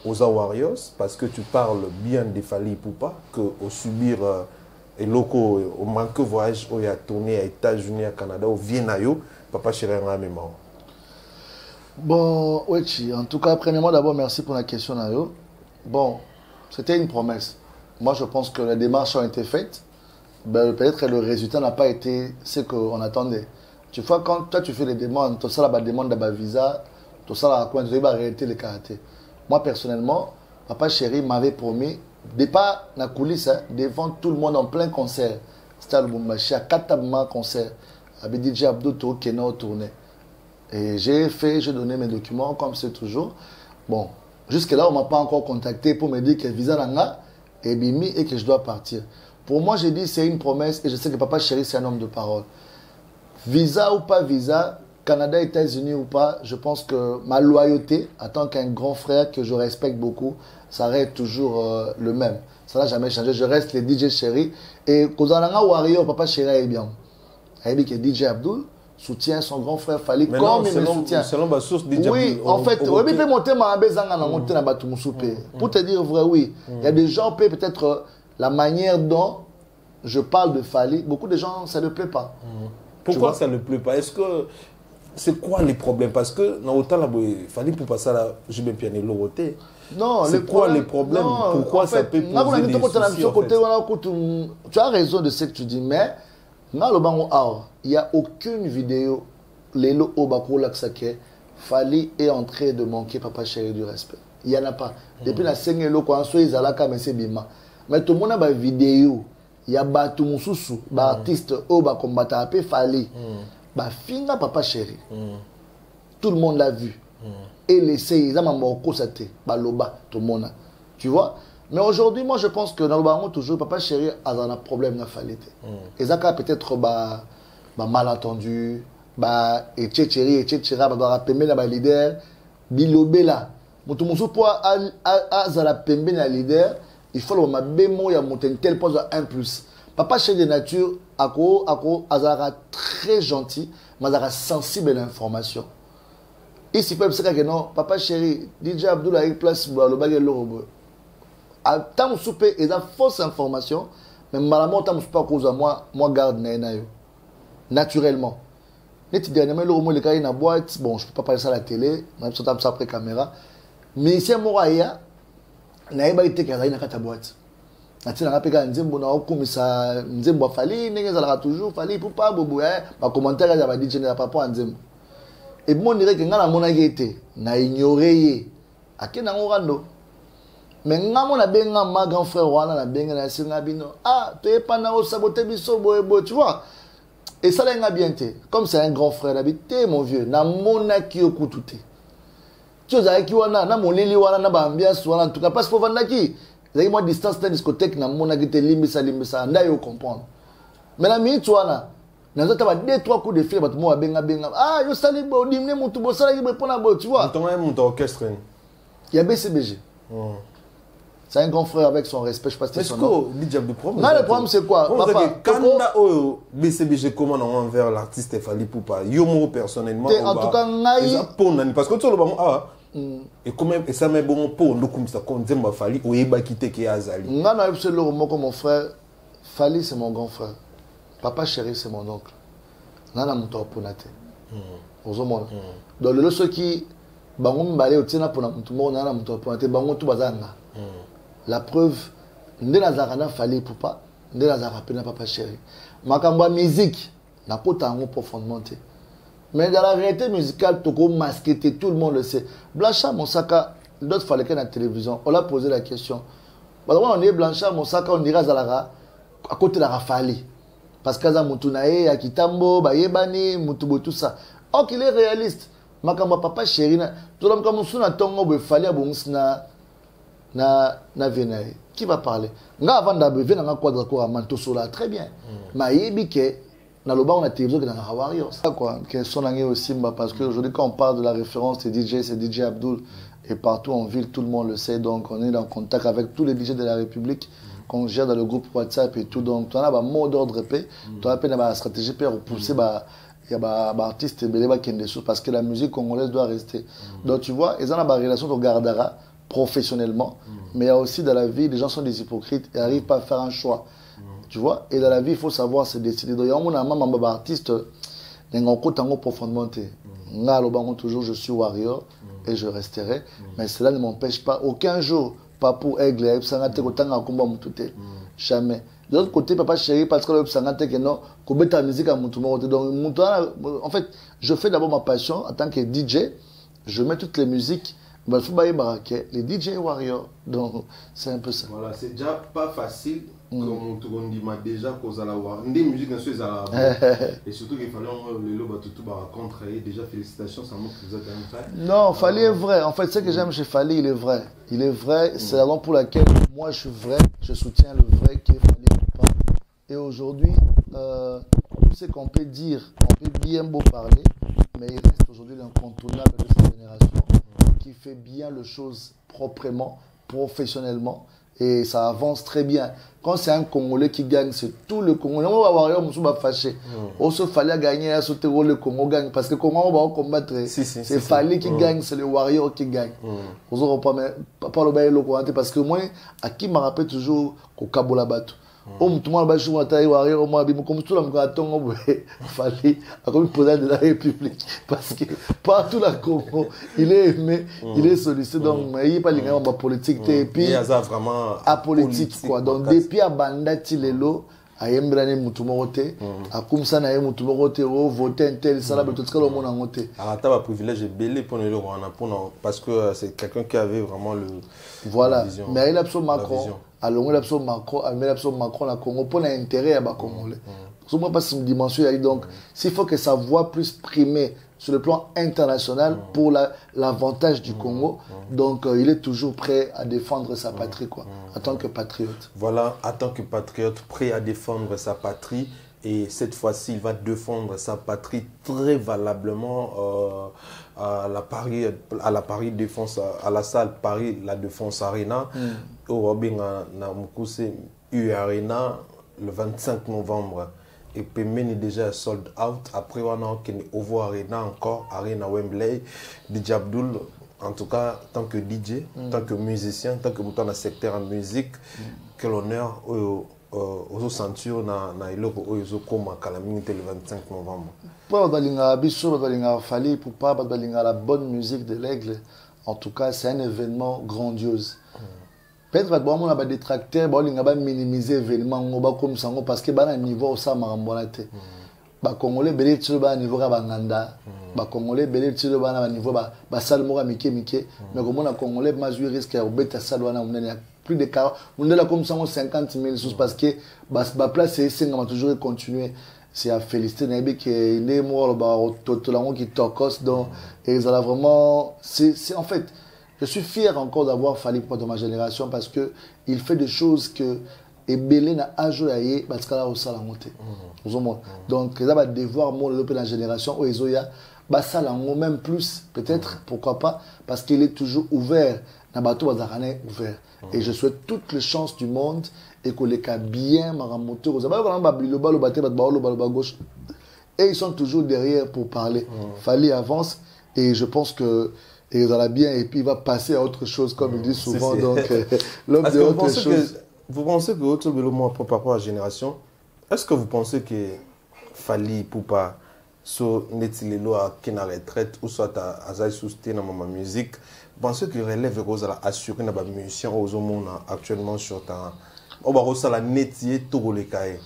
aux Warriors, parce que tu parles bien de Fali Poupa, qu'au subir les locaux, au manque de voyage, où il a tourné aux États-Unis, à Canada, au Viennaio, papa chéri en la mémoire. Bon, oui, en tout cas, premièrement, d'abord, merci pour la question, Nayo. Bon, c'était une promesse. Moi, je pense que les démarches ont été faites. Ben, peut-être que le résultat n'a pas été ce qu'on attendait. Tu vois, quand toi, tu fais les demandes, tu as la demande de visa, tu as la arrêter le karaté. Moi, personnellement, papa chéri m'avait promis, pas dans la coulisse, devant tout le monde en plein concert. C'était le Bumbashi, à 4 concert. Avec DJ Abdou Keno tourné. Et j'ai donné mes documents, comme c'est toujours. Bon, jusque-là, on ne m'a pas encore contacté pour me dire que le visa n'a est bimi et que je dois partir. Pour moi, j'ai dit c'est une promesse et je sais que papa chéri, c'est un homme de parole. Visa ou pas visa, Canada, États-Unis ou pas, je pense que ma loyauté, en tant qu'un grand frère que je respecte beaucoup, ça reste toujours le même. Ça n'a jamais changé. Je reste les DJ chéri. Et Kozalanga Warrior, papa chéri est bien. Il dit que DJ Abdul soutient son grand frère Fali comme il me soutient. Selon ma source, DJ oui, Abdul, en fait, oui, peut monter ma bezanga na monter na Batumusupe. Pour te dire vrai, oui. Il y a des gens, peut-être la manière dont je parle de Fali, beaucoup de gens, ça ne plaît pas. Pourquoi ça ne plaît pas? Est-ce que c'est quoi les problèmes? Parce que dans autant la Fali pour passer là, je vais pianer l'oroté. Non, c'est quoi les problèmes? Non, pourquoi en fait, ça peut poser des soucis en fait? Tu as raison de ce que tu dis, mais il n'y a aucune vidéo Lelo Obako Laksake Fali est en train de manquer papa chéri du respect. Il n'y en a pas. Depuis la scène quand soit Izalaka mais c'est bima. Mais tout le monde a une vidéo. Il y a Batu Mususu, artiste Oba combattant appelé Fali. Finga papa chéri. Tout le monde l'a vu. Et l'essai, ils ont mort constaté, baloba, tout le monde. Tu vois? Mais aujourd'hui, moi je pense que dans le baron, toujours, papa chéri a un problème dans Falite. Et ça peut-être malentendu, et tchéchéri, et tchéchéra, pembe na leader, bilobé là. Moutoumoussou pour la pembe na leader, il faut le bémo, il y a monté une telle pose à 1+. Papa chéri de nature, azara très gentil, mais azara sensible à l'information. Ici, que non, papa chéri, DJ Abdul a une place pour le bagage l'euro. À temps où souper, il y a fausse information, mais malheureusement, tant que cause à moi garde naïnayo. Naturellement. Les petits derniers, l'euro, les cas, boîte, bon, je ne peux pas parler ça à la télé, même si ça après caméra. Mais ici, moi, il y a naïba été qui a une boîte. Natina rapeka nzembo na okumisa nzembo Fali, n'engez zalaka toujours Fali, pour pas bobo, ma commentaire, il y a dit, je n'ai pas pour nzembo. Et moi, on dirait que nga na mona été na ignoré à qui na ngorando. Mais nga mona benga ma grand frère wana na benga na singa bino. Ah, tu es pas na o saboter biso boy, tu vois. Et ça l'a bien été. Comme c'est un grand frère d'habité mon vieux, na mona ki okutute. Tu as qui wana na molili wana na ba ambiance wana en tout cas parce que vanda ki. Zaki moi distance na discothèque na mona ki te limbisa ndayo comprendre. Mais la minute wana na zota ba 2-3 coups de fil ba tout mo benga. Ah, yo sali bo dimne mutu bo sala ki bo pona bo, tu vois. Mon orchestre. Il y a BCBG. C'est un grand frère avec son respect, je sais pas si c'est son nom. Mais le problème, non, le problème c'est quoi? Papa, quand BCBG commande envers l'artiste Fali Poupa, yo personnellement, en tout cas, parce que tu le et comment et ça met bon pour nous comme ça quand Zemba Fali ou Eba quitter qui Azali. Non, non, c'est le mot comme mon frère. Fali c'est mon grand frère. Papa chéri c'est mon oncle. Nana muto ponate. Ozomona. Donc le ceux qui bango mbale otina pona muto mo nana muto ponate bango tout bazanga. La preuve ndé nazarana Fali Poupa, ndé nazara pena papa chéri. Makamba musique na kota ngo profondément. Mais dans la réalité musicale, Toko masqué, tout le monde le sait. Blanchard Moussaka, d'autres fallait qu'il y ait la télévision. On l'a posé la question. On est Blanchard Moussaka, on dirait Zalara, à côté de la Rafali. Parce qu'il y a Moutunae, Akitambo, Bayebani, Moutubo, tout ça. Or qu'il est réaliste. Makamba papa chéri, tout le monde comme Moussuna Tongo, Fali Abonsna, na Venae. Qui va parler? Nga avant d'abrever, on a quoi de quoi à Mantosola, très bien. Maïebike. Dans le bas, on a télévision qui est dans la Warriors. C'est quoi? Question aussi, parce qu'aujourd'hui, quand on parle de la référence des DJ, c'est DJ Abdul. Et partout en ville, tout le monde le sait. Donc, on est en contact avec tous les DJ de la République qu'on gère dans le groupe WhatsApp et tout. Donc, tu as un mot d'ordre épais. Tu as une stratégie pour repousser il y a des artistes qui ont des choses parce que la musique congolaise doit rester. Donc, tu vois, ils ont une relation de gardera professionnellement. Mais il y a aussi dans la vie, les gens sont des hypocrites et n'arrivent pas à faire un choix. Tu vois, et dans la vie, il faut savoir se décider. Donc, il y a un artiste qui est profondément. Toujours, je suis warrior et je resterai. Mais cela ne m'empêche pas, aucun jour, pas pour aigle, jamais. De l'autre côté, papa chéri, parce que la musique à donc, en fait, je fais d'abord ma passion en tant que DJ. Je mets toutes les musiques. Les DJ Warriors, donc c'est un peu ça. Voilà, c'est déjà pas facile, comme on dit déjà qu'aux Alawa. Des musiques, bien sûr, et surtout qu'il fallait le lobe tout rencontre. Déjà, félicitations, ça montre que vous êtes un frère. Non, Fali est vrai. En fait, ce que j'aime chez Fali, il est vrai. Il est vrai, c'est la raison pour laquelle moi je suis vrai, je soutiens le vrai qui est Fali Poupa. Et aujourd'hui, tout c'est qu'on peut dire, on peut bien beau parler, mais il reste aujourd'hui l'incontournable de cette génération qui fait bien les choses proprement, professionnellement, et ça avance très bien. Quand c'est un Congolais qui gagne, c'est tout le Congolais. On va voir, on va fâcher. On se fallait gagner, à sauter le Congo gagne. Parce que comment on va combattre, c'est Fali qui gagne, c'est le Warrior qui gagne. On ne pas le bail le parce que moi, à qui me rappelle toujours qu'au Kabola Batou. Tout le monde va jouer à Warrior, moi, comme tout le monde attend, Fali, comme président de la République. Parce que partout la Congo, il est aimé, il est sollicité. Donc, il n'y a pas de politique. Et puis, il y a vraiment apolitique, quoi. Donc, depuis à Bandati Lelo, à Yembrane Moutoumorote, à Koumsana Moutoumorote, voter un tel, ça, tout ce que le monde a voté. Alors, tu as un privilège de belé pour le parce que c'est quelqu'un qui avait vraiment le. Voilà, mais il a absolument Macron. Alors, il a absolument Macron, il a absolument Macron, la Congo, pour l'intérêt à Congolais. Pour moi, pas une dimension. Donc, s'il faut que sa voix puisse primer sur le plan international pour l'avantage du Congo, donc il est toujours prêt à défendre sa patrie, quoi, en tant que patriote. Voilà, en tant que patriote, prêt à défendre sa patrie. Et cette fois-ci, il va défendre sa patrie très valablement à la Paris Défense, à la salle Paris La Défense Arena, au Robin Mukuse U Arena, le 25 novembre. Et puis, il est déjà sold out. Après, on a Ovo Arena encore, Arena Wembley, DJ Abdul. En tout cas, tant que DJ, tant que musicien, tant que dans le secteur en musique, quel honneur aux ceintures na iloko aux koma calamité le 25 novembre. Pour pas la bonne musique de l'aigle, en tout cas, c'est un événement grandiose. Peut-être que on a des détracteurs, on va minimiser l'événement comme ça parce que un niveau ça marambonate. Ba Congolais belé tshilo ba niveau ka banganda. Ba Congolais belé tshilo ba na niveau ba salmo mike mais comme on a Congolais mazui risque ya obeta salwana munene plus de 40 munela comme ça 50 000 sous parce que ba place c'est singa toujours continuer. C'est à féliciter Nabi qui est mort ba totolango qui tokos donc et ça a vraiment c'est en fait je suis fier encore d'avoir fallu pour de ma génération parce que il fait des choses que et belé na ajoyaye parce que là au salamoté. Donc il va devoir moi le la génération où Ezoya ba salango même plus peut-être pourquoi pas parce qu'il est toujours ouvert na bateau bazarane ouvert et je souhaite toutes les chances du monde et que les cas bien maramoto aux gauche et ils sont toujours derrière pour parler. Fallait avance et je pense que et il va bien et puis il va passer à autre chose comme il dit souvent donc l'homme de autre chose. Vous pensez que votre Belomo par rapport à la génération, est-ce que vous pensez que Fali Poupa soit netilelo à la retraite ou soit à Azaï Sousté dans ma musique, vous pensez que relève rose à assurer na ba musicien aux hommes actuellement sur ta on va rosser la netier tout les cahiers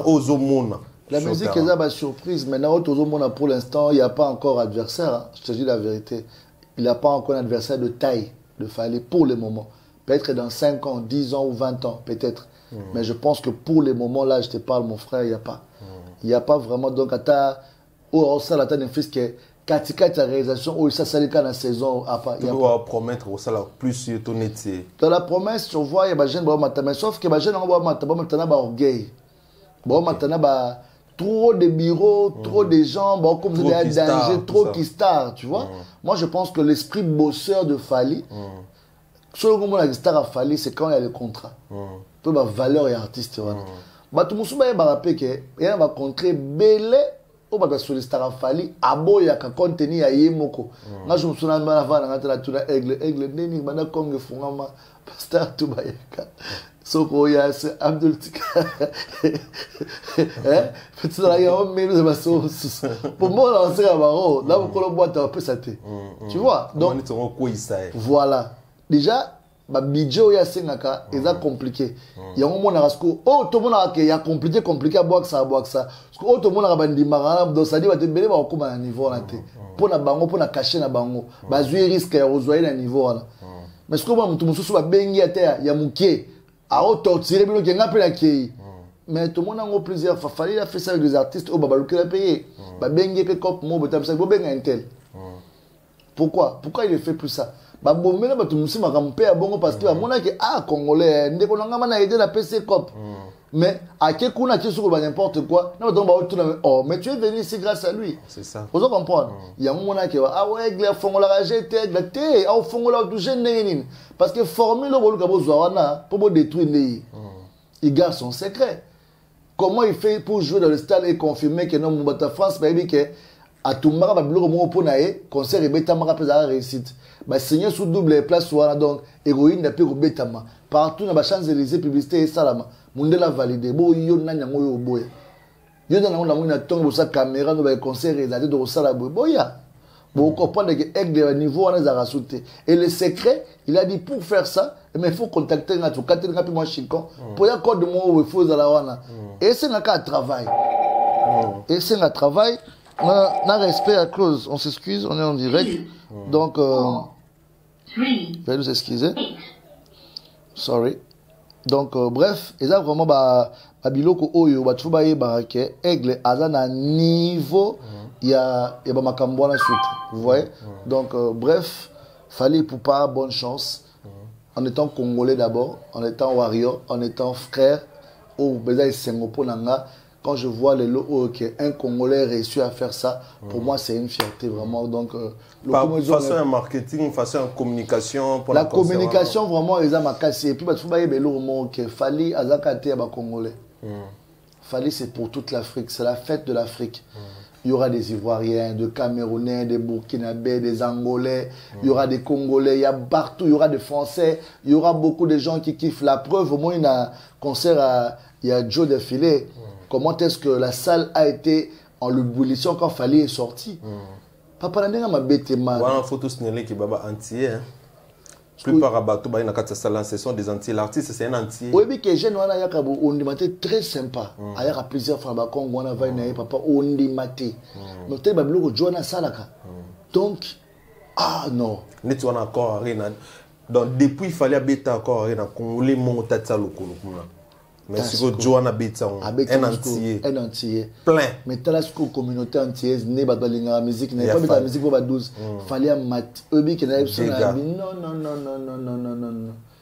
aux hommes. La musique est là surprise maintenant aux hommes pour l'instant il n'y a pas encore adversaire hein. Je te dis la vérité il n'y a pas encore un adversaire de taille de Fali pour le moment. Peut-être dans 5 ans, 10 ans ou 20 ans, peut-être. Mais je pense que pour les moments là, je te parle, mon frère, il n'y a pas. Il n'y a pas vraiment. Donc, ça, la taille d'un fils qui est katika ta réalisation, où ça s'est dans la saison. Tu dois promettre au salaire plus sur ton métier. Dans la promesse, tu vois, il y a des gens qui sauf que les gens qui ont orgueil. Trop de bureaux, trop de gens, comme vous avez danger, trop qui star, tu vois. Moi, je pense que l'esprit bosseur de Fali, selon moi, la star a fallu, c'est quand il y a le contrat. Peu de valeur et artiste. Tout le monde va rappeler qu'il va rencontrer Belé, ou va sur les stars a fallu, Aboya, qui contenu à Yemoko. Moi, je me souviens de la aigle, Neni, Mana Kong, Fungama, Pasteur Toubayaka. Sokoya, c'est Abdul Tika. Petit là, il y a un mélodie de ma sauce. Pour moi, là, on sait à Baro. Là, vous le boîte un peu saté. Tu vois? Donc, voilà. Déjà, le budget est compliqué. Il y a un moment où tout le monde a compliqué à boire ça. Parce que tout le monde a dit donc ça dit que tu vas comme un niveau là. Pour cacher na bango, bazuer risque ya rejoindre un niveau là. Mais ce que moi tout le monde soit bengi à terre, il y a muké. A torturer bilo qui n'a pas la qui. Mais tout le monde a plusieurs fois fallu a fait ça avec des artistes au babalouki a payé. Ba bengi pe cop mo botam ça bo benga intel. Pourquoi il ne fait plus ça? Ba bombe na batu musima kampe ya bongo parce que amona que Congolais ndeko nanga mana aider la PC cop. Mais à quel coup tu sur n'importe quoi, oh, mais tu es venu ici grâce à lui. C'est ça. Vous comprenez? Il y a un moment qui va, ah ouais, il faut la jeter, il faut la toucher. Parce que former le pour détruire les. Il garde son secret. Comment il fait pour jouer dans le stade et confirmer que non, Moubata France, mais que à tout moment, il y a un concert et Betama a réussite. Seigneur sous double place, donc héroïne n'a plus que Betama. Partout dans la Champs-Élysées, publicité et salama. Mundela validé. Bo yo nanya ngoyo boya. Yo dans la mona tongo sa caméra no ba concert et la de sala boya. Bon comprendre que aigle niveau on a rajouté. Et le secret, il a dit pour faire ça, mais il faut contacter notre catégorie rapide moi chicon pour y code moi il faut la wana. Et c'est un travail. Et c'est un travail. On a respect à clause. On s'excuse, on est en direct. Donc veuillez nous excuser. Sorry. Donc bref, et ça vraiment biloko oyo batuba yeba ke aigle azana niveau il y a makambo na suite. Vous voyez? Donc bref, fallait pour pas bonne chance en étant congolais d'abord, en étant warrior, en étant frère au Beza Sengopo Nanga. Quand je vois les lots qu'un Congolais réussit à faire ça, pour moi c'est une fierté vraiment. Donc, façon un marketing, façon une communication. Pour la communication vraiment, ils ont cassé. Et puis, il fallait Azakate à Congolais. Fallait c'est pour toute l'Afrique, c'est la fête de l'Afrique. Il y aura des Ivoiriens, des Camerounais, des Burkinabés, des Angolais, il y aura des Congolais, il y a partout, il y aura des Français, il y aura beaucoup de gens qui kiffent. La preuve, au moins, il y a un concert, il y a Joe Défilé. Comment est-ce que la salle a été en l'ébullition quand Fali est sorti? Papa n'a pas bête mal. Voilà une photo signalée qui est entier. Plupart abato ba na kata salle, ce sont des entiers. L'artiste c'est un entier. Oui, mais que jeune wana yakabo on dit très sympa. Ayaka plusieurs fois ba Congo wana va na papa on dit maté. Mais peut-être ba bloko Joana salaka. Donc non. Net wana encore arena. Donc depuis il fallait bêta encore arena congolais montatsa lokolo kuna. Mais si vous jouez à un entier. Un entier. Plein. Mais tu as la communauté entière, la musique, il pas la musique pour 12. Il fallait mat. Non, non.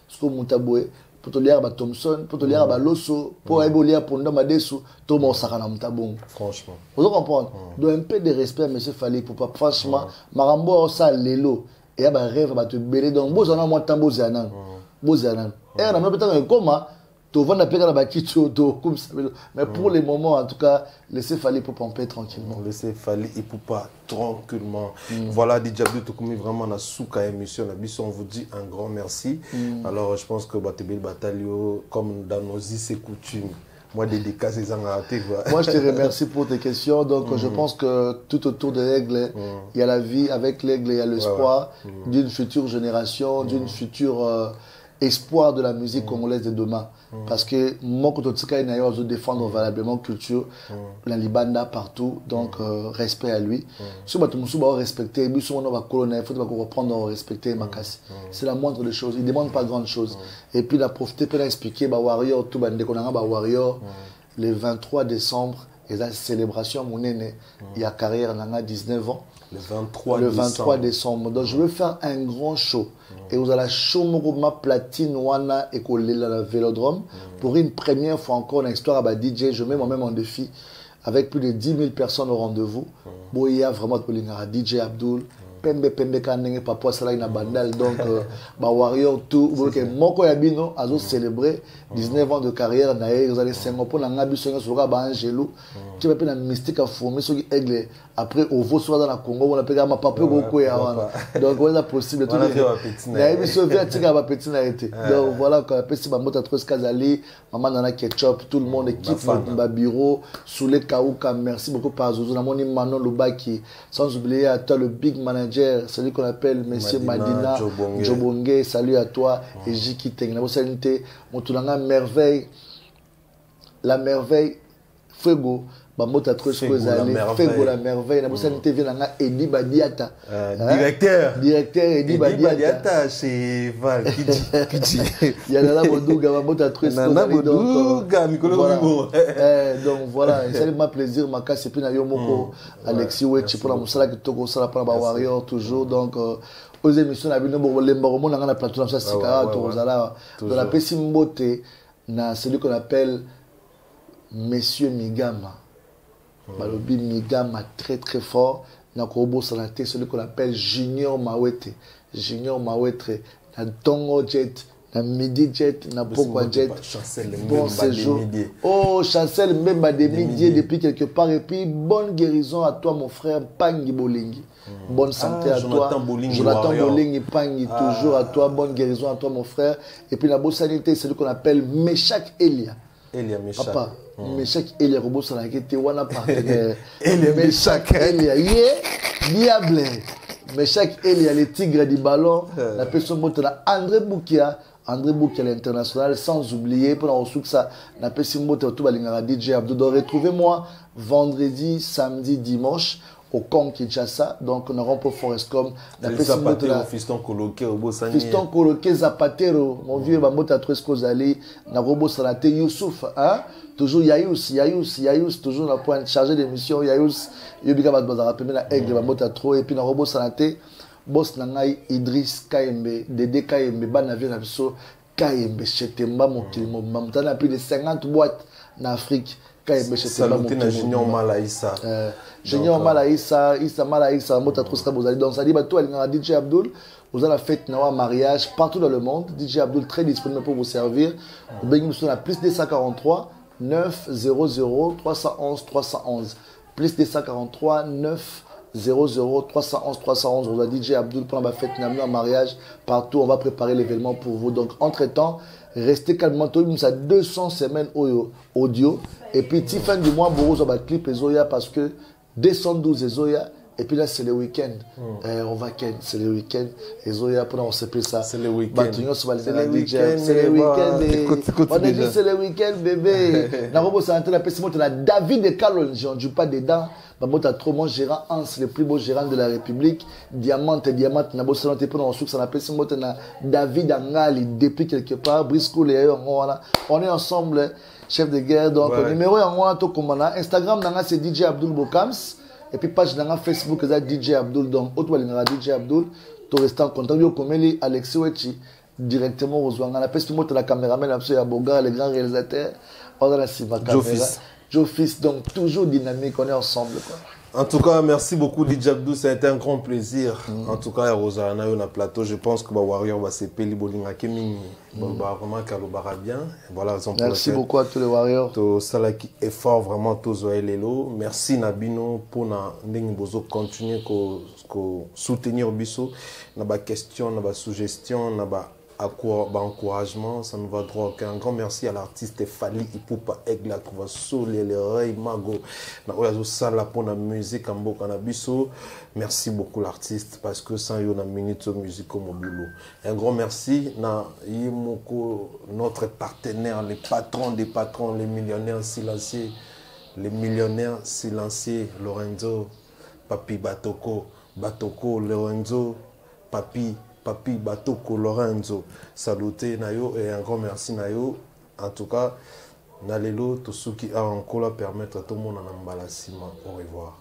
Ce que Moutaboué, pour te lire à Thompson, pour te lire à Losso, pour aller lire pour nous Madesu, tout le monde s'arrête à Moutabou. Franchement. Vous comprenez? Donc un peu de respect, monsieur Fallait, pour pas franchement, Marambo, ça, l'élo. Et il y a un rêve à te béler. Donc, vous en avez moins de temps, vous en avez. Vous en avez. Et on a même peut-être un coma. Mais pour les moments, en tout cas, laissez Fali pour pomper tranquillement. Laissez Fali et pour pas tranquillement. Voilà, DJ Abdou Tokoumi, vraiment, on a souka émission. On vous dit un grand merci. Alors, je pense que Batebel Batalio, comme dans nos us et coutumes, moi, dédicace les Moi, je te remercie pour tes questions. Donc, je pense que tout autour de l'aigle, il y a la vie. Avec l'aigle, il y a l'espoir d'une future génération, d'une future espoir de la musique congolaise de demain. Parce que moi, quand je défendre valablement culture, la Libanda partout, donc respect à lui. Si on va respecter, il faut reprendre, respecter Makassi. C'est la moindre des choses. Il ne demande pas grande chose. Et puis, il a profité pour expliquer Warrior, tout Warrior, le 23 décembre, et la célébration, mon aîné, il y a carrière, il a 19 ans. Le 23 décembre. Donc, je veux faire un grand show. Et vous allez show ma platine wana et la Vélodrome. Pour une première fois encore dans l'histoire à DJ, je mets moi-même en défi avec plus de 10 000 personnes au rendez-vous. Bon, il y a vraiment DJ Abdul. Pembe kanenge papa sala ina bandal donc Warrior tout moko yabino azo célébrer 19 ans de carrière na vous allez Singapour na ngabi songa sur ba Angelo qui va na mystique à former sur aigle après au vo soit dans la Congo on appelle ma papa goko ya wana donc voilà possible tout na yebi so via tika ba petit na été donc voilà quand pesi ba mota trois kazali maman na ketchup tout le monde équipe ba bureau sous les Kauka merci beaucoup par Zozo na moni Manon Lubaki sans oublier à toi le big manager celui qu'on appelle Monsieur Madina Jobonge, salut à toi et Jiki Teng. La merveille, la merveille, Fuego, Bamota Troskozale, Fuego la merveille, la Moussalité Vienanga, Edi Badiata. Directeur Edi Badiata chez Val. Il y a Nana Bodouga, Bamota Troskozale. Donc voilà, c'est ma plaisir, ma casse, et puis Yomoko, Alexis Wechi pour la Moussala qui toko sala pour la Warrior toujours. Donc, aux émissions, la Bino, les Moromons, on a la plateforme, ça, c'est Sikara, Torozala. Dans la Pessimbote, celui qu'on appelle Monsieur Migama. Balobi Migama très très fort. Na kobo sanate celui qu'on appelle Junior Mawete. Junior Mawete na Tongo Jet, na Midi Jet, na Pokwa Jet. Bon séjour. Oh, Chancel Mbemba de Midi depuis quelque part. Et puis, bonne guérison à toi, mon frère Pangi Bolingi. Bonne santé à toi. Jonathan Bolingi Pangi, toujours à toi. Bonne guérison à toi, mon frère. Et puis, la bonne sanité, c'est ce qu'on appelle Meshach Elia. Elia Meshach. Papa, Meshach Elia, Robo Sanakete, Wana partenaire. Elia Meshach Elia, Diable. Meshach Elia, les tigres du ballon. La personne monte là. André Boukia. André Boukia, l'international, sans oublier, pendant que ça, la personne monte tout à DJ Abdou. Donc, retrouvez-moi vendredi, samedi, dimanche au Kong Kinshasa. Donc, on aura pour Forestcom. La personne monte là. Fiston coloqué au Bossani. Fiston coloqué Zapatero. Mon vieux, ma moto à trois Skozali. Na Robo Sanate Youssouf. Hein? Toujours Yaous, toujours la pointe chargé d'émission. Yaous, Yobika Badbazara, Pemena Aigle, ma moto à trop. Et puis, na Robo Sanate. Boss Nangai Idriss Kayembe, Dede Kayembe, Banavie Nabiso, Kayembe, Chetemba, mon kilimo, Mamtana, plus de 50 boîtes en Afrique. Kayembe, Chetemba, mon kilimo. Junior Malaïssa. Junior Malaïssa, Issa Malaïssa, Mota Troska Bozali. Donc, ça dit, bah, tout, DJ Abdul, vous avez la fête, Nawa, mariage, partout dans le monde. DJ Abdul, très disponible pour vous servir. Vous bénissez sur la plus 243 900 311 311. Plus 243 900 311 311. On a DJ Abdul pour la fête, un mariage partout. On va préparer l'événement pour vous. Donc, entre-temps, restez calmement. Tout le monde a 200 semaines audio. Et puis, fin du mois, Boros va clip et Zoya parce que 212 et Zoya. Et puis là, c'est le week-end. On va ken, c'est le week-end. Et Zoya, pendant on s'appelle ça. C'est le week-end. C'est le week-end. C'est le week-end. On a dit c'est le week-end, bébé. Na robo ça la personne la David et Carol, j'en dis pas dedans. Babota trop mon gérant Hans, le plus beau gérant de la République. Diamant, na bo salon pendant on souk ça la personne na David Angali depuis quelque part. Brisco les on est ensemble, chef de guerre. Donc numéro en moi to commanda. Instagram nanga c'est DJ Abdul Bokams. Et puis page dans Facebook c'est DJ Abdul. Donc autre DJ Abdul, tout restant en contact yo komeli Alexis Wechi directement aux Ouanga. La personne la caméraman absolument Boga, les grands réalisateurs. On a la Siva caméra. Joe Fils, donc toujours dynamique, on est ensemble quoi. En tout cas, merci beaucoup DJ Abdou, ça a été un grand plaisir. En tout cas, Rosana on a plateau, je pense que Warrior va se payer Bolinga Keming, vraiment Kalobara bien. Voilà, merci beaucoup à tous les Warriors. To Salaki effort vraiment tous Lelo. Merci Nabino pour na ndingi bozo continuer ko soutenir biso na ba question, na ba suggestion, na ba encouragement, ça nous va droit. Un grand merci à l'artiste Fali Ipupa Egla qui va soler les oreilles Mago na oyazo sala pour la musique en boka na biso. Merci beaucoup l'artiste parce que sans yo na minute musique comme boulot. Un grand merci na Yimoko, notre partenaire, les patrons des patrons, les millionnaires silencieux, Lorenzo, Papi Batoko, Lorenzo, Papi Batoko Lorenzo, saluté Nayo et un grand merci Nayo. En tout cas, Nalelo, tout ce qui a encore la permettre à tout le monde en emballasement. Au revoir.